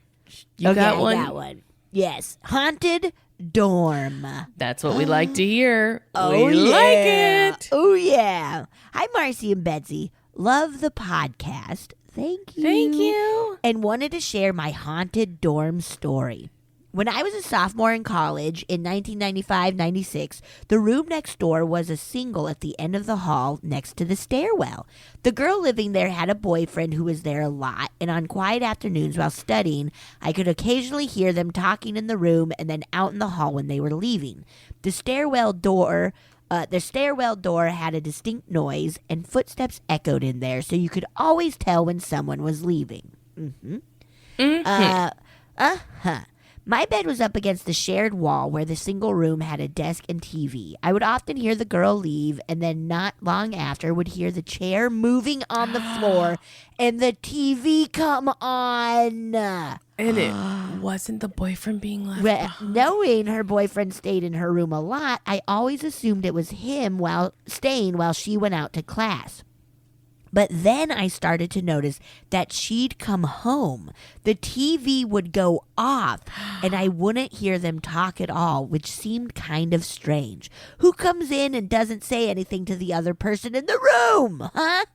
you got one? I got one. Yes, haunted dorm. That's what we like to hear. Oh, we yeah. like it. Oh, yeah. Hi, Marcy and Betsy. Love the podcast. Thank you. Thank you. And wanted to share my haunted dorm story. When I was a sophomore in college in 1995-96, the room next door was a single at the end of the hall next to the stairwell. The girl living there had a boyfriend who was there a lot, and on quiet afternoons while studying, I could occasionally hear them talking in the room and then out in the hall when they were leaving. The stairwell door had a distinct noise, and footsteps echoed in there, so you could always tell when someone was leaving. My bed was up against the shared wall where the single room had a desk and TV. I would often hear the girl leave, and then not long after would hear the chair moving on the floor and the TV come on. And it wasn't the boyfriend being left behind. Knowing her boyfriend stayed in her room a lot, I always assumed it was him while she went out to class. But then I started to notice that she'd come home. The TV would go off, and I wouldn't hear them talk at all, which seemed kind of strange. Who comes in and doesn't say anything to the other person in the room, huh?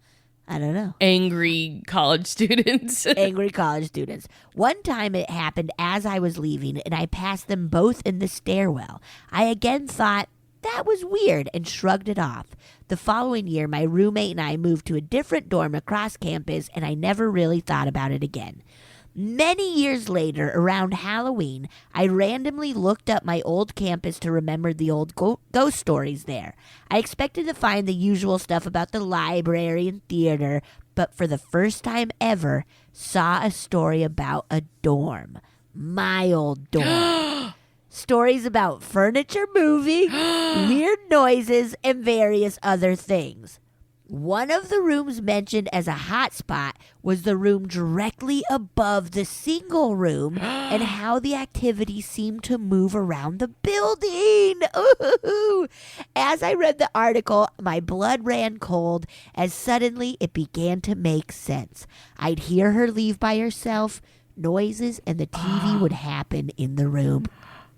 I don't know. Angry college students. Angry college students. One time it happened as I was leaving, and I passed them both in the stairwell. I again thought, that was weird, and shrugged it off. The following year, my roommate and I moved to a different dorm across campus, and I never really thought about it again. Many years later, around Halloween, I randomly looked up my old campus to remember the old ghost stories there. I expected to find the usual stuff about the library and theater, but for the first time ever, saw a story about a dorm. My old dorm. Stories about furniture moving, weird noises, and various other things. One of the rooms mentioned as a hot spot was the room directly above the single room and how the activity seemed to move around the building. Ooh. As I read the article, my blood ran cold as suddenly it began to make sense. I'd hear her leave by herself, noises, and the TV would happen in the room.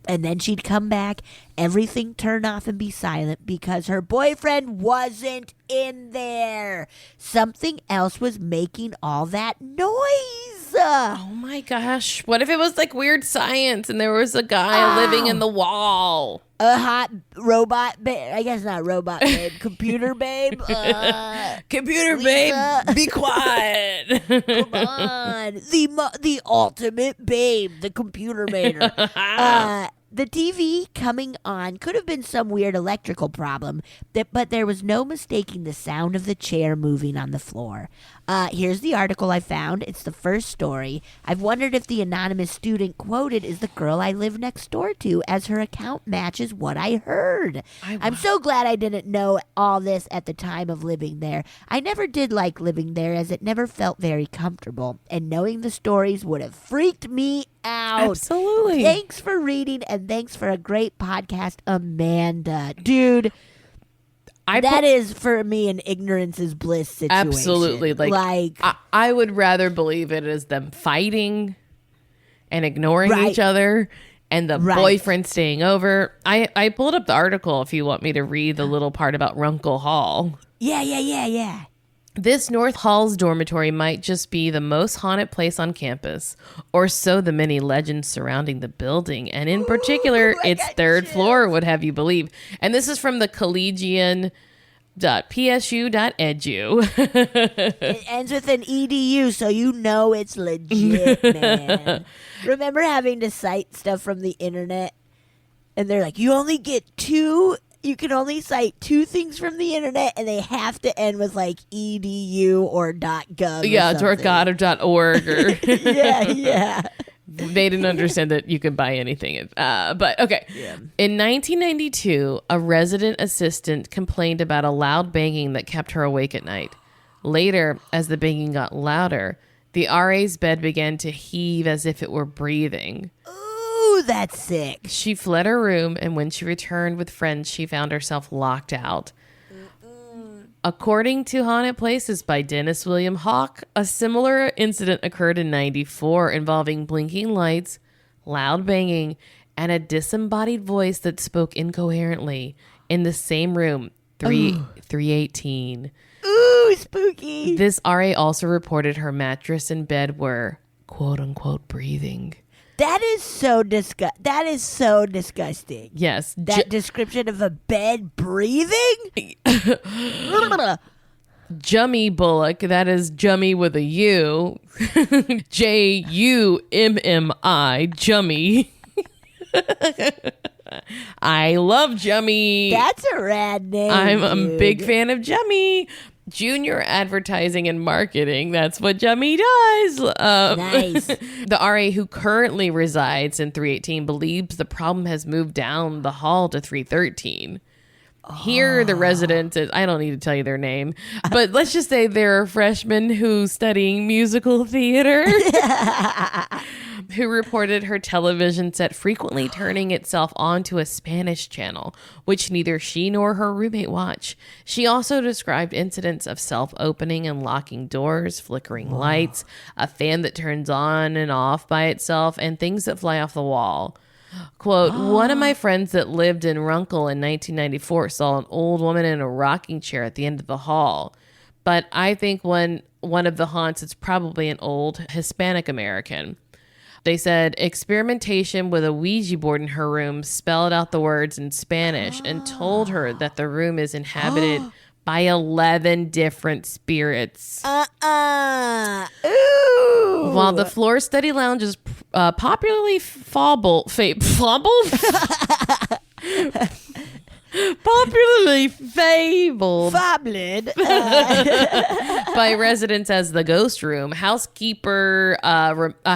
And then she'd come back, everything turn off and be silent because her boyfriend wasn't in there. Something else was making all that noise. Oh my gosh. What if it was like Weird Science and there was a guy living in the wall? A hot robot babe. I guess not robot babe. Computer babe. Computer Lisa. babe, be quiet. Come on. The ultimate babe. The computer made her. The TV coming on could have been some weird electrical problem, but there was no mistaking the sound of the chair moving on the floor. Here's the article I found. It's the first story. I've wondered if the anonymous student quoted is the girl I live next door to, as her account matches what I heard. I'm so glad I didn't know all this at the time of living there. I never did like living there, as it never felt very comfortable, and knowing the stories would have freaked me out. Absolutely. Thanks for reading, and thanks for a great podcast, Amanda. Dude, that is for me an ignorance is bliss situation. Absolutely. Like I would rather believe it as them fighting and ignoring each other and the boyfriend staying over. I pulled up the article if you want me to read the little part about Runkle Hall. Yeah. This North Hall's dormitory might just be the most haunted place on campus, or so the many legends surrounding the building, and in particular, its third floor would have you believe. And this is from the collegian.psu.edu. It ends with an edu, so you know it's legit, man. Remember having to cite stuff from the internet? And they're like, you can only cite 2 things from the internet, and they have to end with like edu or .gov. Yeah, or .org or yeah. They didn't understand that you could buy anything. But okay. Yeah. In 1992, a resident assistant complained about a loud banging that kept her awake at night. Later, as the banging got louder, the RA's bed began to heave as if it were breathing. Ooh, that's sick. She fled her room, and when she returned with friends, she found herself locked out. According to Haunted Places by Dennis William Hawk, a similar incident occurred in 94 involving blinking lights, loud banging, and a disembodied voice that spoke incoherently in the same room, 318. Ooh, spooky. This RA also reported her mattress and bed were quote unquote breathing. That is so disgusting. Yes. That description of a bed breathing? Jummy Bullock, that is Jummy with a U. Jummi, Jummy. I love Jummy. That's a rad name. I'm a dude. big fan of Jummy. Junior advertising and marketing. That's what Jummy does. Nice. The RA who currently resides in 318 believes the problem has moved down the hall to 313. Here, the residents, I don't need to tell you their name, but let's just say they're a freshman who's studying musical theater who reported her television set frequently turning itself onto a Spanish channel, which neither she nor her roommate watch. She also described incidents of self-opening and locking doors, flickering lights, a fan that turns on and off by itself, and things that fly off the wall. Quote, one of my friends that lived in Runkle in 1994 saw an old woman in a rocking chair at the end of the hall. But I think one of the haunts is probably an old Hispanic American. They said experimentation with a Ouija board in her room spelled out the words in Spanish and told her that the room is inhabited by 11 different spirits. Ooh. While the Floor Study Lounge is popularly fabled by residents as the ghost room. A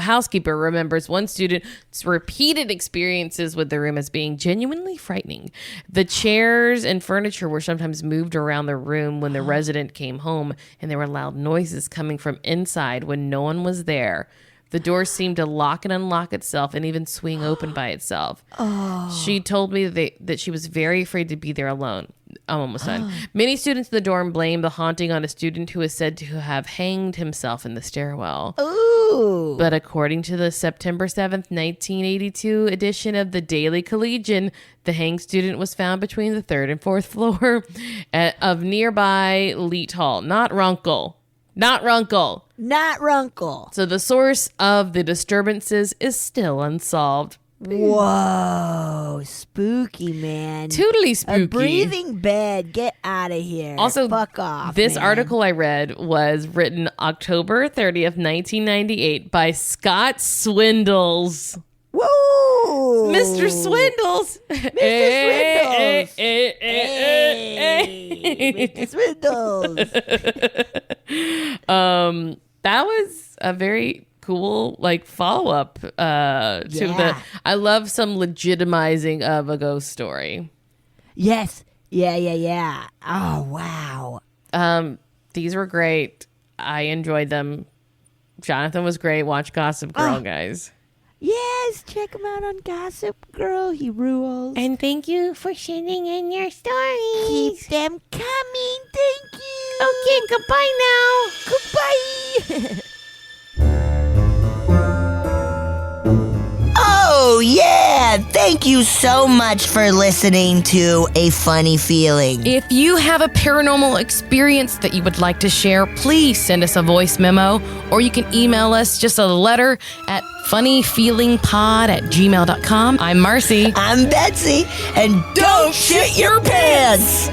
housekeeper remembers one student's repeated experiences with the room as being genuinely frightening. The chairs and furniture were sometimes moved around the room when the resident came home, and there were loud noises coming from inside when no one was there. The door seemed to lock and unlock itself and even swing open by itself. She told me that she was very afraid to be there alone. I'm almost done. Many students in the dorm blame the haunting on a student who is said to have hanged himself in the stairwell. Ooh. But according to the September 7th, 1982 edition of the Daily Collegian, the hanged student was found between the third and fourth floor of nearby Leet Hall. Not Runkle. Not Runkle. Not Runkle. So the source of the disturbances is still unsolved. Whoa, spooky, man. Totally spooky. A breathing bed. Get out of here. Also, fuck off. This man. article I read was written October 30th, 1998 by Scott Swindles. Woo! Mr. Swindles. Mr. Swindles. Mr. Swindles. That was a very cool follow-up to the I love some legitimizing of a ghost story. Yes. Yeah. Oh, wow. These were great. I enjoyed them. Johnathan was great. Watch Gossip Girl, guys. Yes, check him out on Gossip Girl. He rules. And thank you for sending in your stories. Keep them coming. Thank you. Okay, goodbye now. Goodbye. Oh, yeah. Thank you so much for listening to A Funny Feeling. If you have a paranormal experience that you would like to share, please send us a voice memo, or you can email us just a letter at funnyfeelingpod@gmail.com. I'm Marcy. I'm Betsy. And don't shit your pants.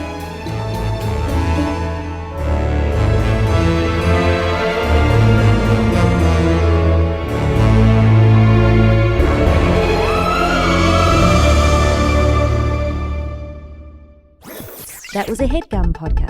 That was a HeadGum podcast.